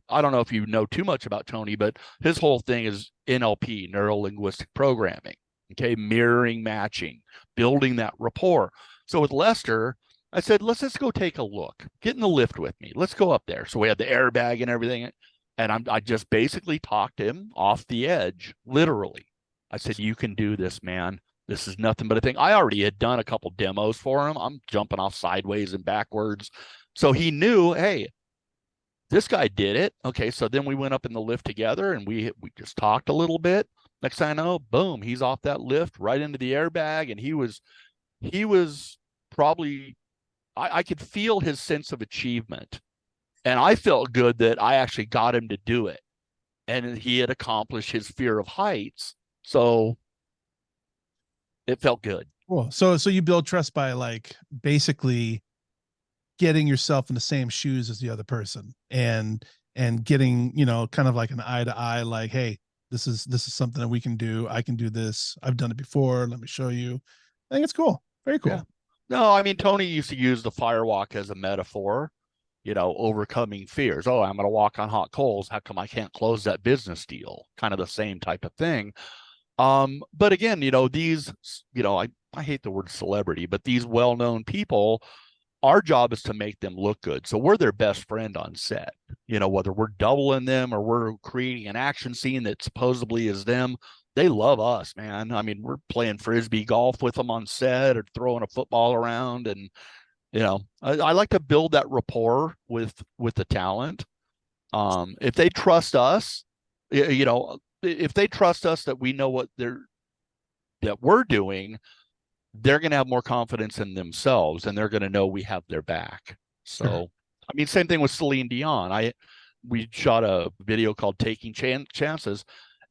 I don't know if you know too much about Tony, but his whole thing is NLP, neuro linguistic programming. Okay. Mirroring, matching, building that rapport. So with Lester, I said, let's just go take a look. Get in the lift with me. Let's go up there. So we had the airbag and everything. And I just basically talked him off the edge, literally. I said, you can do this, man. This is nothing but a thing. I already had done a couple demos for him. I'm jumping off sideways and backwards. So he knew, hey, this guy did it. Okay, so then we went up in the lift together and we just talked a little bit. Next thing I know, boom, he's off that lift right into the airbag. And he was probably, I could feel his sense of achievement. And I felt good that I actually got him to do it. And he had accomplished his fear of heights. So it felt good. Cool. So you build trust by like basically getting yourself in the same shoes as the other person and getting, kind of like an eye to eye, like, hey, this is something that we can do. I can do this. I've done it before. Let me show you. I think it's cool. Very cool. Yeah. No, I mean, Tony used to use the firewalk as a metaphor, overcoming fears. Oh, I'm going to walk on hot coals. How come I can't close that business deal? Kind of the same type of thing. But again, these, I hate the word celebrity, but these well-known people, Our job is to make them look good. So we're their best friend on set, whether we're doubling them or we're creating an action scene that supposedly is them. They love us, man. I mean, we're playing Frisbee golf with them on set or throwing a football around. And, I like to build that rapport with the talent. If they trust us, if they trust us that we know that we're doing, they're going to have more confidence in themselves, and they're going to know we have their back. So, I mean, same thing with Celine Dion. We shot a video called Taking Chances,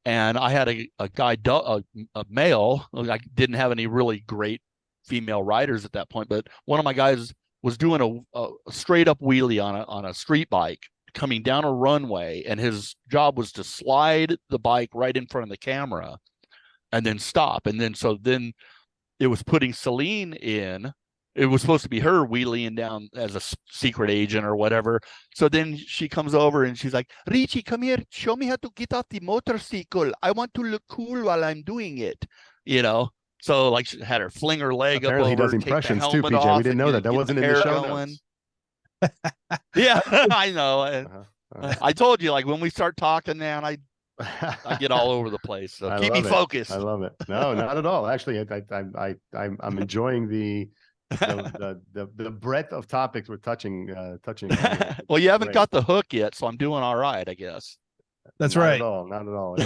and I had a guy, a male. I didn't have any really great female riders at that point, but one of my guys was doing a straight up wheelie on a street bike coming down a runway, and his job was to slide the bike right in front of the camera and then stop. And then it was putting Celine in. It was supposed to be her wheeling down as a secret agent or whatever. So then she comes over and she's like, Richie, come here. Show me how to get off the motorcycle. I want to look cool while I'm doing it. So like she had her fling her leg Apparently up over, he does impressions too, helmet PJ. off We didn't and know get that the wasn't in hair the show going. notes. Yeah, I know. Uh-huh. I told you, like when we start talking, man, I get all over the place. So keep me focused. I love it. No, not at all. Actually, I'm enjoying the breadth of topics we're touching. Well, you haven't Great. got the hook yet, so I'm doing all right, I guess. That's Not right. at all. Not at all.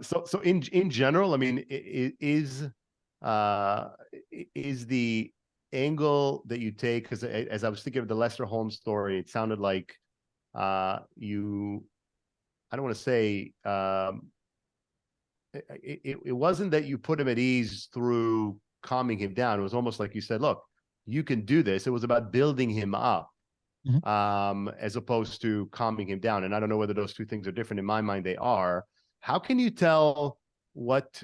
So in general, I mean, is the angle that you take, because as I was thinking of the Lester Holmes story, it sounded like you, I don't want to say, it wasn't that you put him at ease through calming him down. It was almost like you said, look, you can do this. It was about building him up, as opposed to calming him down. And I don't know whether those two things are different. In my mind, they are. How can you tell what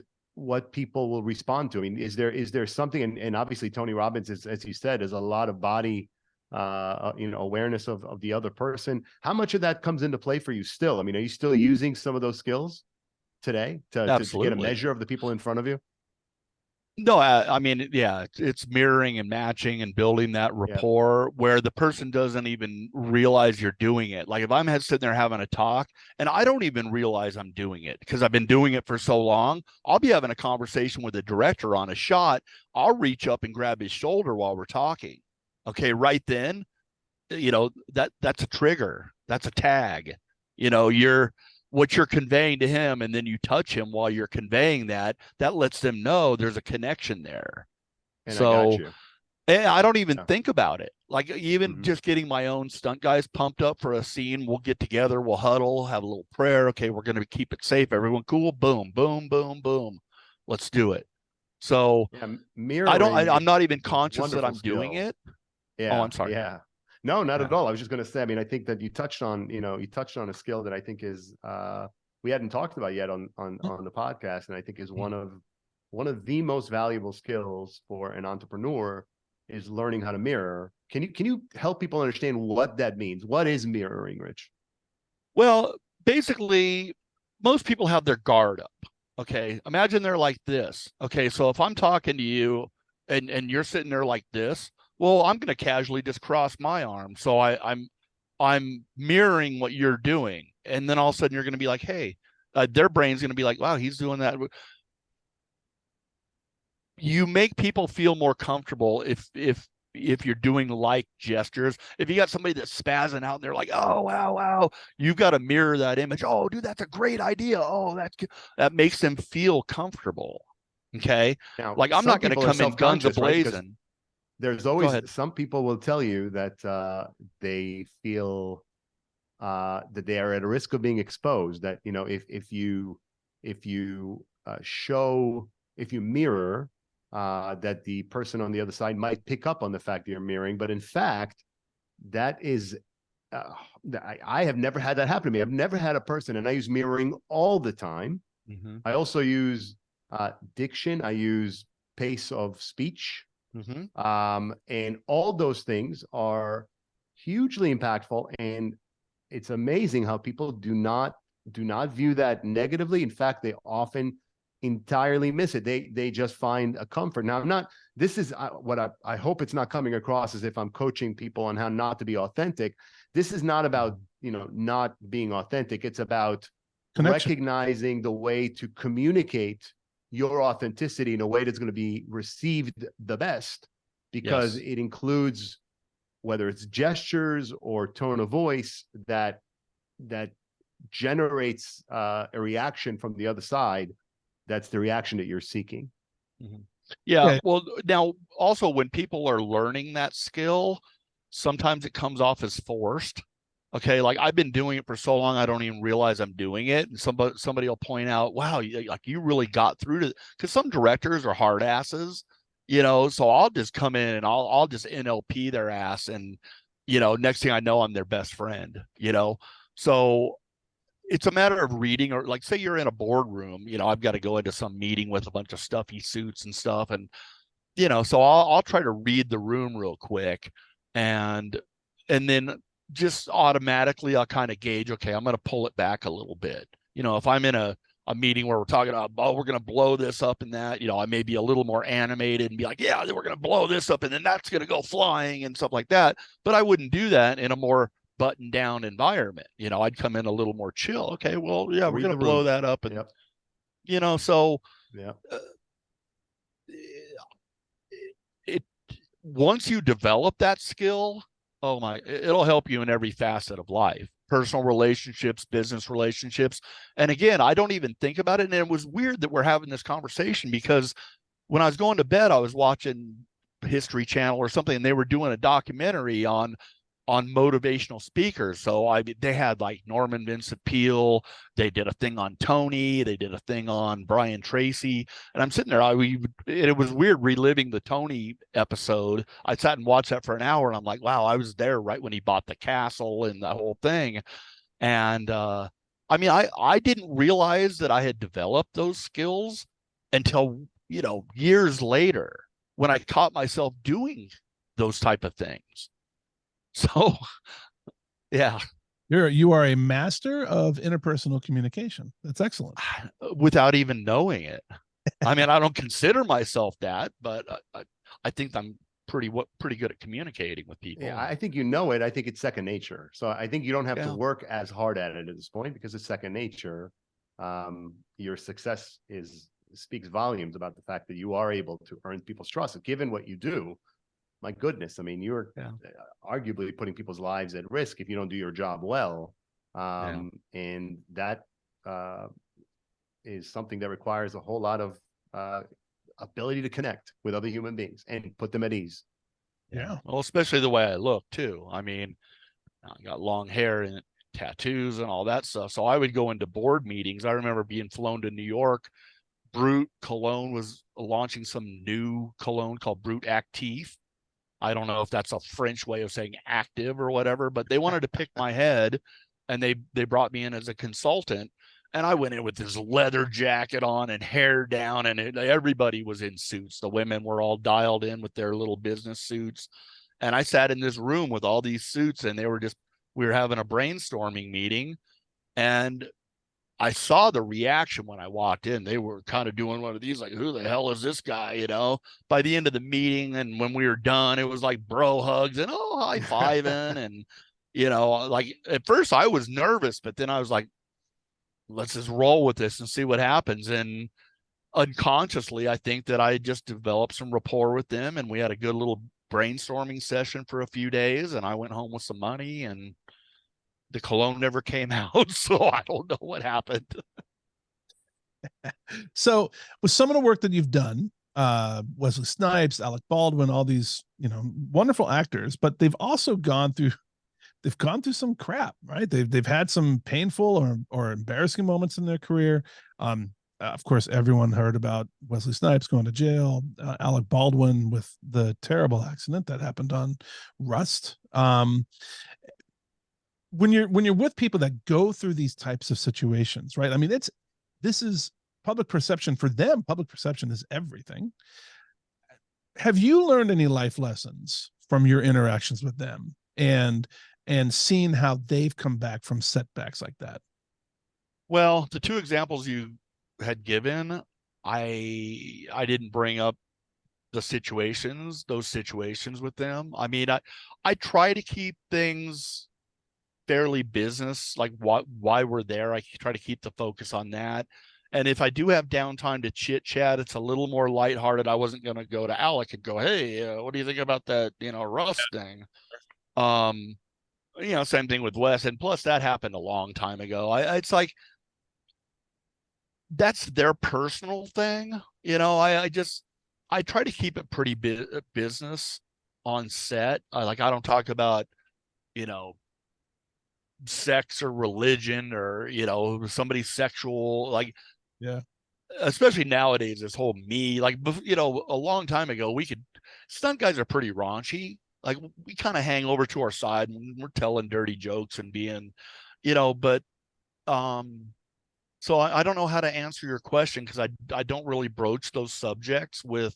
people will respond to? I mean, is there something, and obviously Tony Robbins is, as he said, is a lot of body awareness of the other person. How much of that comes into play for you still? I mean, are you still using some of those skills today to get a measure of the people in front of you? No, I mean, yeah, it's mirroring and matching and building that rapport where the person doesn't even realize you're doing it. Like if I'm sitting there having a talk and I don't even realize I'm doing it because I've been doing it for so long, I'll be having a conversation with the director on a shot. I'll reach up and grab his shoulder while we're talking. Okay, right then, that's a trigger. That's a tag. What you're conveying to him, and then you touch him while you're conveying that lets them know there's a connection there. And so I got you. I don't even think about it. Like even just getting my own stunt guys pumped up for a scene, we'll get together, we'll huddle, have a little prayer. Okay, we're going to keep it safe. Everyone cool. Boom, boom, boom, boom. Let's do it. So I'm not even conscious that I'm doing it. Yeah. Oh, I'm sorry. Yeah. No, not at all. I was just going to say, I mean, I think that you touched on a skill that I think is, we hadn't talked about yet on the podcast. And I think is one of the most valuable skills for an entrepreneur is learning how to mirror. Can you help people understand what that means? What is mirroring, Rich? Well, basically most people have their guard up. Okay. Imagine they're like this. Okay. So if I'm talking to you and you're sitting there like this, well, I'm going to casually just cross my arm. So I'm mirroring what you're doing. And then all of a sudden you're going to be like, hey, their brain's going to be like, wow, he's doing that. You make people feel more comfortable if you're doing like gestures. If you got somebody that's spazzing out and they're like, oh, wow, you've got to mirror that image. Oh, dude, that's a great idea. Oh, that makes them feel comfortable. Okay. Now, like I'm not going to come in guns a-blazing. Right? There's always some people will tell you that they feel that they are at a risk of being exposed. That if you mirror, that the person on the other side might pick up on the fact that you're mirroring. But in fact, that is I have never had that happen to me. I've never had a person, and I use mirroring all the time. Mm-hmm. I also use diction. I use pace of speech. Mm-hmm. And all those things are hugely impactful, and it's amazing how people do not view that negatively. In fact, they often entirely miss it. They just find a comfort. Now, I'm not, this is what I hope it's not coming across as if I'm coaching people on how not to be authentic. This is not about, not being authentic. It's about Connection. recognizing the way to communicate your authenticity in a way that's going to be received the best, because it includes, whether it's gestures or tone of voice, that generates a reaction from the other side. That's the reaction that you're seeking. Yeah. Well, now also when people are learning that skill, sometimes it comes off as forced. Okay. Like I've been doing it for so long, I don't even realize I'm doing it. And somebody will point out, wow, you really got through to, because some directors are hard asses, so I'll just come in and I'll just NLP their ass. And, next thing I know, I'm their best friend, so it's a matter of reading, or like, say you're in a boardroom, I've got to go into some meeting with a bunch of stuffy suits and stuff. And, so I'll try to read the room real quick, and then just automatically I'll kind of gauge, okay, I'm going to pull it back a little bit. If I'm in a meeting where we're talking about, oh, we're going to blow this up and that, I may be a little more animated and be like, yeah, we're going to blow this up and then that's going to go flying and stuff like that. But I wouldn't do that in a more buttoned down environment. I'd come in a little more chill. Okay, well, yeah, we're going to blow that up. And, so it once you develop that skill, it'll help you in every facet of life, personal relationships, business relationships. And again, I don't even think about it. And it was weird that we're having this conversation, because when I was going to bed, I was watching History Channel or something, and they were doing a documentary on motivational speakers. So they had like Norman Vincent Peale, they did a thing on Tony, they did a thing on Brian Tracy, and I'm sitting there, it was weird reliving the Tony episode. I sat and watched that for an hour, and I'm like, wow, I was there right when he bought the castle and the whole thing. And I didn't realize that I had developed those skills until, years later, when I caught myself doing those type of things. So, yeah. You are a master of interpersonal communication. That's excellent. Without even knowing it. I mean, I don't consider myself that, but I think I'm pretty good at communicating with people. Yeah, I think it. I think it's second nature. So I think you don't have to work as hard at it at this point, because it's second nature. Your success speaks volumes about the fact that you are able to earn people's trust. And given what you do, my goodness, I mean, you're arguably putting people's lives at risk if you don't do your job well. And that is something that requires a whole lot of ability to connect with other human beings and put them at ease. Yeah. Well, especially the way I look too. I mean, I got long hair and tattoos and all that stuff. So I would go into board meetings. I remember being flown to New York. Brut Cologne was launching some new cologne called Brut Actif. I don't know if that's a French way of saying active or whatever, but they wanted to pick my head, and they brought me in as a consultant, and I went in with this leather jacket on and hair down, and everybody was in suits. The women were all dialed in with their little business suits. And I sat in this room with all these suits, and we were having a brainstorming meeting, and I saw the reaction when I walked in. They were kind of doing one of these, like, who the hell is this guy? By the end of the meeting, and when we were done, it was like bro hugs and high fiving. And, like at first I was nervous, but then I was like, let's just roll with this and see what happens. And unconsciously, I think that I just developed some rapport with them, and we had a good little brainstorming session for a few days, and I went home with some money, and the cologne never came out, so I don't know what happened. So with some of the work that you've done, Wesley Snipes, Alec Baldwin, all these, wonderful actors, but they've also gone through some crap, right? They've had some painful or embarrassing moments in their career. Of course, everyone heard about Wesley Snipes going to jail, Alec Baldwin with the terrible accident that happened on Rust. When you're with people that go through these types of situations, right? I mean, this is public perception for them. Public perception is everything. Have you learned any life lessons from your interactions with them and seen how they've come back from setbacks like that? Well, the two examples you had given, I didn't bring up those situations with them. I mean, I try to keep things fairly business, like why we're there. I try to keep the focus on that. And if I do have downtime to chit chat, it's a little more lighthearted. I wasn't going to go to Alec and go, "Hey, what do you think about that, Russ thing?" Same thing with Wes. And plus that happened a long time ago. It's like, that's their personal thing. I try to keep it pretty business on set. I don't talk about, sex or religion or, somebody's sexual, like, Yeah. especially nowadays, this whole a long time ago, stunt guys are pretty raunchy. Like, we kind of hang over to our side when we're telling dirty jokes and being, but, so I don't know how to answer your question, because I don't really broach those subjects with,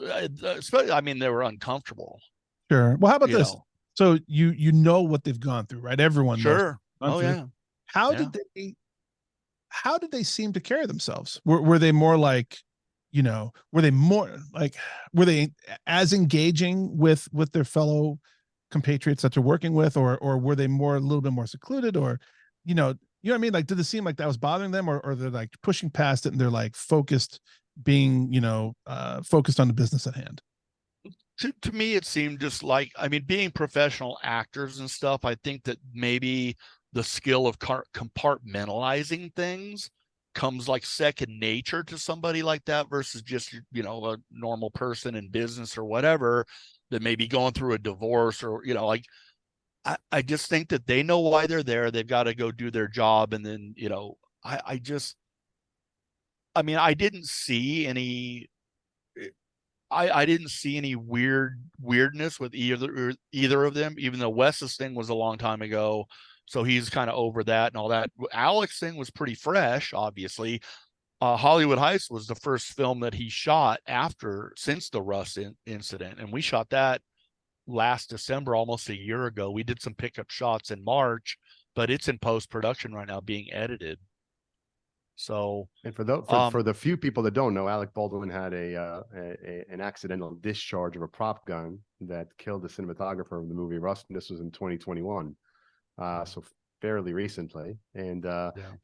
especially, I mean, they were uncomfortable. Sure. Well, how about this? Know. So you know what they've gone through, right? Everyone knows. Sure. Oh yeah. How did they seem to carry themselves? Were they more like, were they as engaging with their fellow compatriots that they're working with, or were they a little bit more secluded, or, what I mean? Like, did it seem like that was bothering them, or they're like pushing past it and they're like focused, being, focused on the business at hand? To me, it seemed just like, I mean, being professional actors and stuff, I think that maybe the skill of compartmentalizing things comes like second nature to somebody like that, versus just, a normal person in business or whatever that may be going through a divorce, or, like, I just think that they know why they're there. They've got to go do their job. And then, I didn't see any, I didn't see any weirdness with either of them, even though Wes's thing was a long time ago. So he's kind of over that and all that. Alec's thing was pretty fresh, obviously. Hollywood Heights was the first film that he shot since the Russ incident. And we shot that last December, almost a year ago. We did some pickup shots in March, but it's in post-production right now being edited. So, and for the few people that don't know, Alec Baldwin had an accidental discharge of a prop gun that killed the cinematographer of the movie Rust. And this was in 2021, so fairly recently. And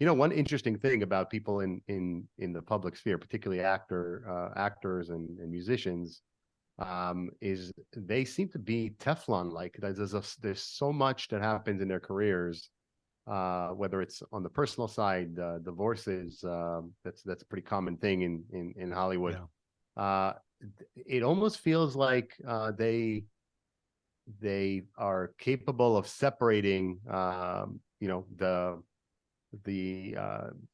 one interesting thing about people in the public sphere, particularly actors and musicians, is they seem to be Teflon-like. There's so much that happens in their careers. Whether it's on the personal side, divorces, that's a pretty common thing in Hollywood. Yeah. It almost feels like they are capable of separating, the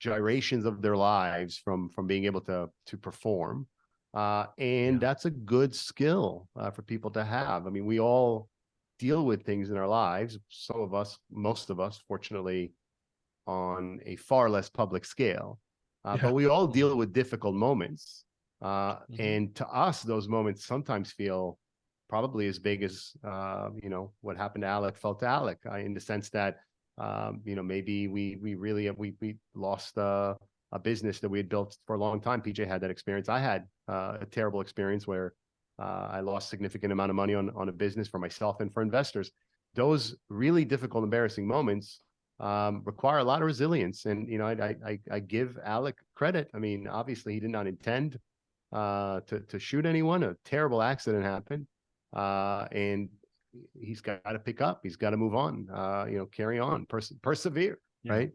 gyrations of their lives from being able to perform, and that's a good skill for people to have. I mean, we all deal with things in our lives, most of us, fortunately, on a far less public scale. But we all deal with difficult moments. And to us, those moments sometimes feel probably as big as, what happened to Alec felt to Alec, in the sense that, maybe we lost a business that we had built for a long time. PJ had that experience. I had a terrible experience where I lost significant amount of money on a business for myself and for investors. Those really difficult, embarrassing moments require a lot of resilience. And, I give Alec credit. I mean, obviously he did not intend to shoot anyone. A terrible accident happened. And he's got to pick up. He's got to move on, carry on, persevere, right?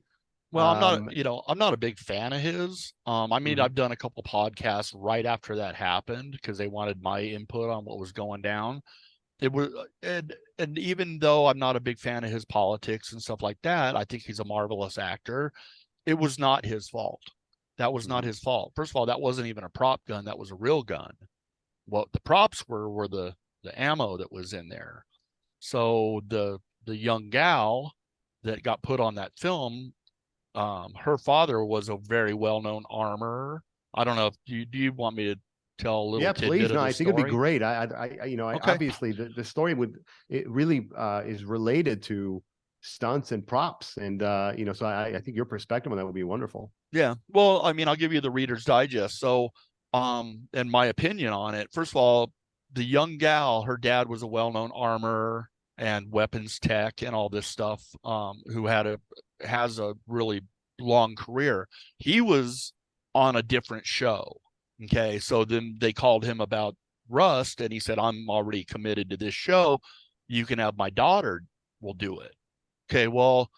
Well, I'm not a big fan of his. I've done a couple podcasts right after that happened because they wanted my input on what was going down. It was, and even though I'm not a big fan of his politics and stuff like that, I think he's a marvelous actor. It was not his fault. That was not his fault. First of all, that wasn't even a prop gun. That was a real gun. What the props were the ammo that was in there. So the young gal that got put on that film, her father was a very well-known armorer. I don't know if do you want me to tell a little tidbit please. of the I think story? it'd be great. Okay. Obviously the story is related to stunts and props. And, so I think your perspective on that would be wonderful. Yeah. Well, I mean, I'll give you the Reader's Digest. So, and my opinion on it. First of all, the young gal, her dad was a well-known armor and weapons tech and all this stuff, who has a really long career. He was on a different show. Okay. So then they called him about Rust, and he said, I'm already committed to this show. You can have my daughter will do it. Okay. Well,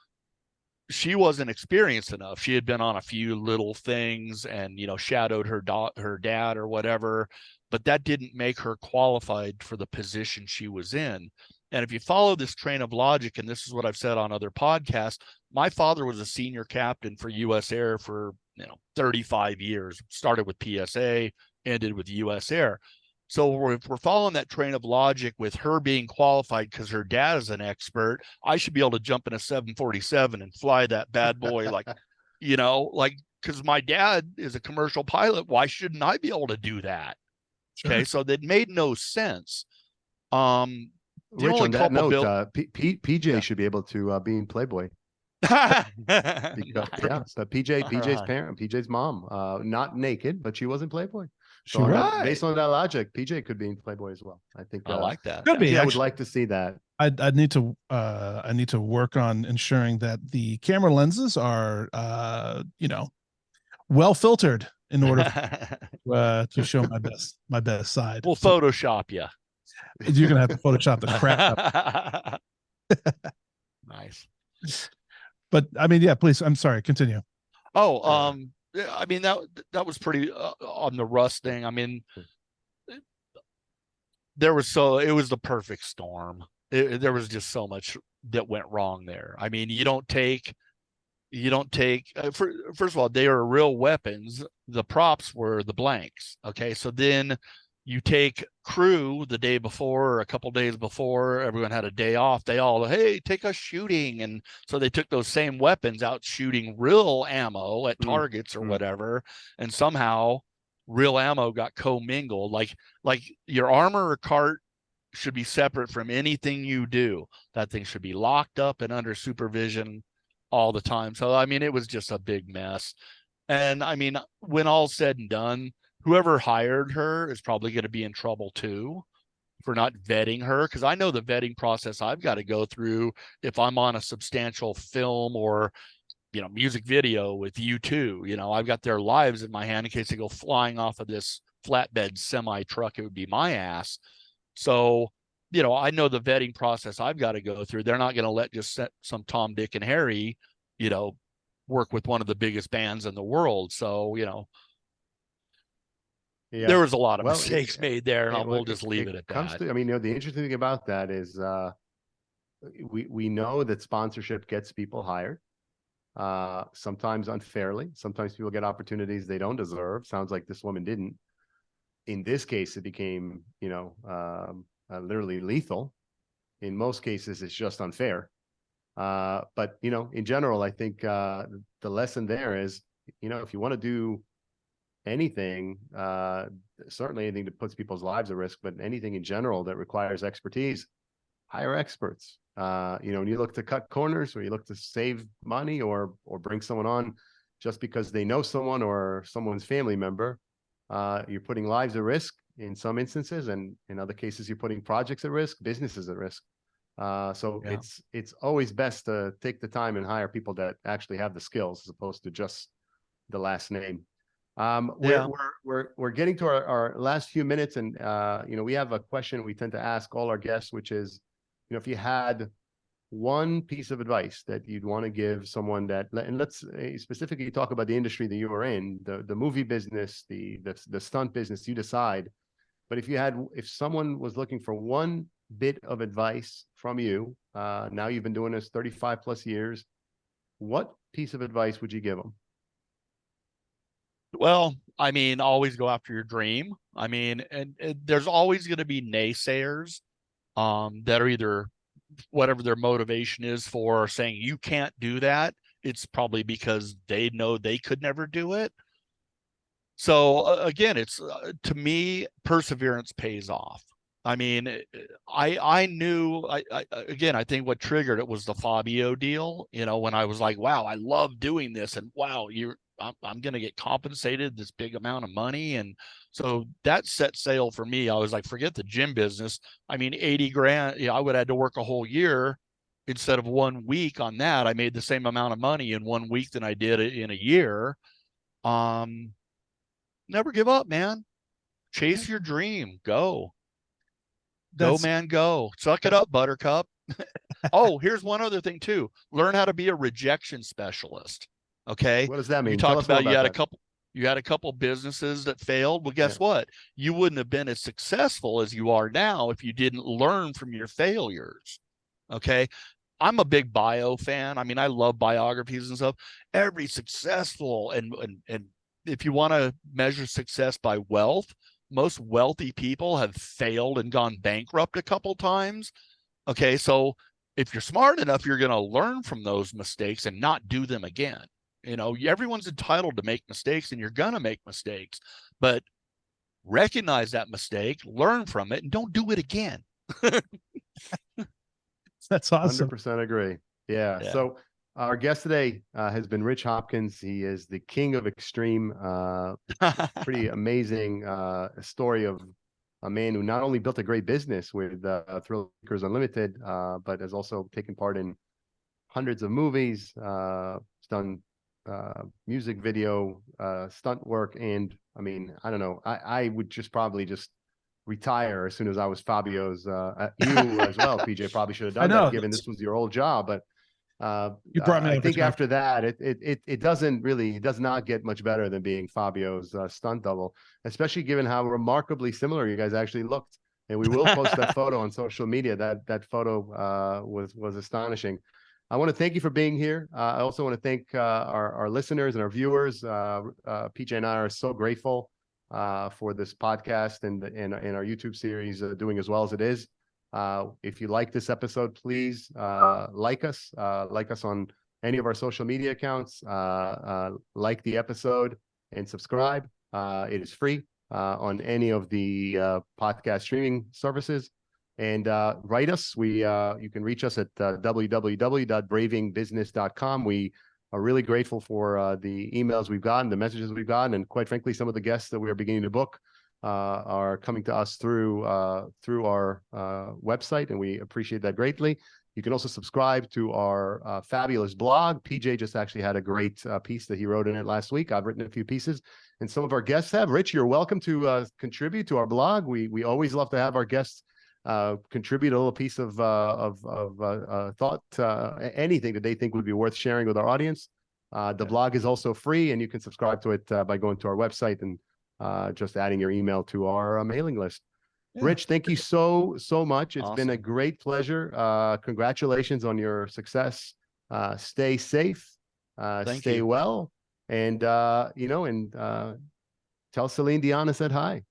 she wasn't experienced enough. She had been on a few little things and, shadowed her dad or whatever, but that didn't make her qualified for the position she was in. And if you follow this train of logic, and this is what I've said on other podcasts, my father was a senior captain for U.S. Air for 35 years. Started with PSA, ended with U.S. Air. So if we're following that train of logic with her being qualified because her dad is an expert, I should be able to jump in a 747 and fly that bad boy because my dad is a commercial pilot. Why shouldn't I be able to do that? Sure. Okay, so that made no sense. Rich, on that note, PJ should be able to be in Playboy. Because, PJ's parent, PJ's mom, not naked, but she was in Playboy. So based on that logic, PJ could be in Playboy as well. I think I like that. Could be. I would like to see that. I need to work on ensuring that the camera lenses are well filtered in order to show my best side. We'll Photoshop you. You're gonna have to Photoshop the crap up. Nice. But I mean, yeah, please. I'm sorry. Continue. Oh, I mean, that was pretty on the Rust thing. I mean, it was the perfect storm. There was just so much that went wrong there. I mean, you don't take first of all, they are real weapons. The props were the blanks. Okay. So then you take crew the day before or a couple days before, everyone had a day off. They all, hey, take us shooting. And so they took those same weapons out shooting real ammo at targets or whatever. And somehow real ammo got commingled. Like your armor or cart should be separate from anything you do. That thing should be locked up and under supervision all the time. So, I mean, it was just a big mess. And I mean, when all's said and done, whoever hired her is probably going to be in trouble too for not vetting her. Because I know the vetting process I've got to go through if I'm on a substantial film or, music video with U2. I've got their lives in my hand in case they go flying off of this flatbed semi truck. It would be my ass. So, I know the vetting process I've got to go through. They're not going to let just some Tom, Dick, and Harry, work with one of the biggest bands in the world. So, there was a lot of mistakes made there, and we'll just leave it at that. I mean, the interesting thing about that is we know that sponsorship gets people hired, sometimes unfairly. Sometimes people get opportunities they don't deserve. Sounds like this woman didn't. In this case, it became, literally lethal. In most cases, it's just unfair. But, in general, I think the lesson there is, if you want to do anything, certainly anything that puts people's lives at risk, but anything in general that requires expertise, hire experts. When you look to cut corners or you look to save money or bring someone on just because they know someone or someone's family member, you're putting lives at risk in some instances, and in other cases, you're putting projects at risk, businesses at risk. It's always best to take the time and hire people that actually have the skills as opposed to just the last name. We're getting to our last few minutes, and we have a question we tend to ask all our guests, which is, if you had one piece of advice that you'd want to give someone and let's specifically talk about the industry that you are in, the movie business, the stunt business, you decide. But if someone was looking for one bit of advice from you, now you've been doing this 35 plus years, what piece of advice would you give them? Well, I mean, always go after your dream. I mean, and there's always going to be naysayers that are either whatever their motivation is for saying you can't do that. It's probably because they know they could never do it. So again, it's to me, perseverance pays off. I mean, I knew again, I think what triggered it was the Fabio deal, you know, when I was like, wow, I love doing this, and wow, I'm going to get compensated this big amount of money. And so that set sail for me. I was like, forget the gym business. I mean, 80 grand, I would have had to work a whole year instead of 1 week on that. I made the same amount of money in 1 week than I did in a year. Never give up, man. Chase your dream. Go. Go, man, go. Suck it up, Buttercup. Oh, here's one other thing too. Learn how to be a rejection specialist. Okay. What does that mean? You Tell talked us more about you had that. you had a couple businesses that failed. Well, guess what? You wouldn't have been as successful as you are now if you didn't learn from your failures. Okay. I'm a big bio fan. I mean, I love biographies and stuff. Every successful and if you want to measure success by wealth, most wealthy people have failed and gone bankrupt a couple times. Okay, so if you're smart enough, you're going to learn from those mistakes and not do them again. You know, everyone's entitled to make mistakes, and you're going to make mistakes, but recognize that mistake, learn from it, and don't do it again. That's awesome. 100% agree. Yeah. So our guest today has been Rich Hopkins. He is the king of extreme. Pretty amazing story of a man who not only built a great business with Thrill Seekers Unlimited, but has also taken part in hundreds of movies, he's done music video, stunt work. And I mean, I don't know, I would just probably just retire as soon as I was Fabio's, you as well, PJ, probably should have done that given this was your old job. But you brought me I think after that, it does not get much better than being Fabio's stunt double, especially given how remarkably similar you guys actually looked. And we will post that photo on social media. That photo was astonishing. I want to thank you for being here. I also want to thank our listeners and our viewers. PJ and I are so grateful for this podcast and our YouTube series doing as well as it is. If you like this episode, please like us on any of our social media accounts, like the episode and subscribe. It is free on any of the podcast streaming services. And write us. You can reach us at www.bravingbusiness.com. We are really grateful for the emails we've gotten, the messages we've gotten, and quite frankly, some of the guests that we are beginning to book are coming to us through our website, and we appreciate that greatly. You can also subscribe to our fabulous blog. PJ just actually had a great piece that he wrote in it last week. I've written a few pieces, and some of our guests have. Rich, you're welcome to contribute to our blog. We always love to have our guests contribute a little piece of thought, anything that they think would be worth sharing with our audience. The blog is also free, and you can subscribe to it by going to our website and just adding your email to our mailing list. Yeah. Rich, thank you so much. It's been a great pleasure. Congratulations on your success. Stay safe, stay well, and tell Celine Dion I said hi.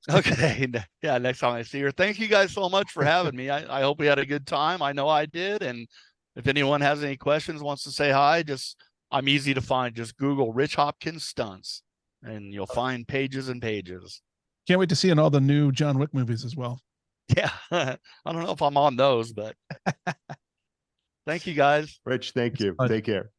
Okay. Yeah, next time I see her. Thank you guys so much for having me. I hope we had a good time. I know I did. And if anyone has any questions, wants to say hi, I'm easy to find. Just Google Rich Hopkins stunts and you'll find pages and pages. Can't wait to see in all the new John Wick movies as well. Yeah. I don't know if I'm on those, but thank you guys. Rich, thank you. Take care.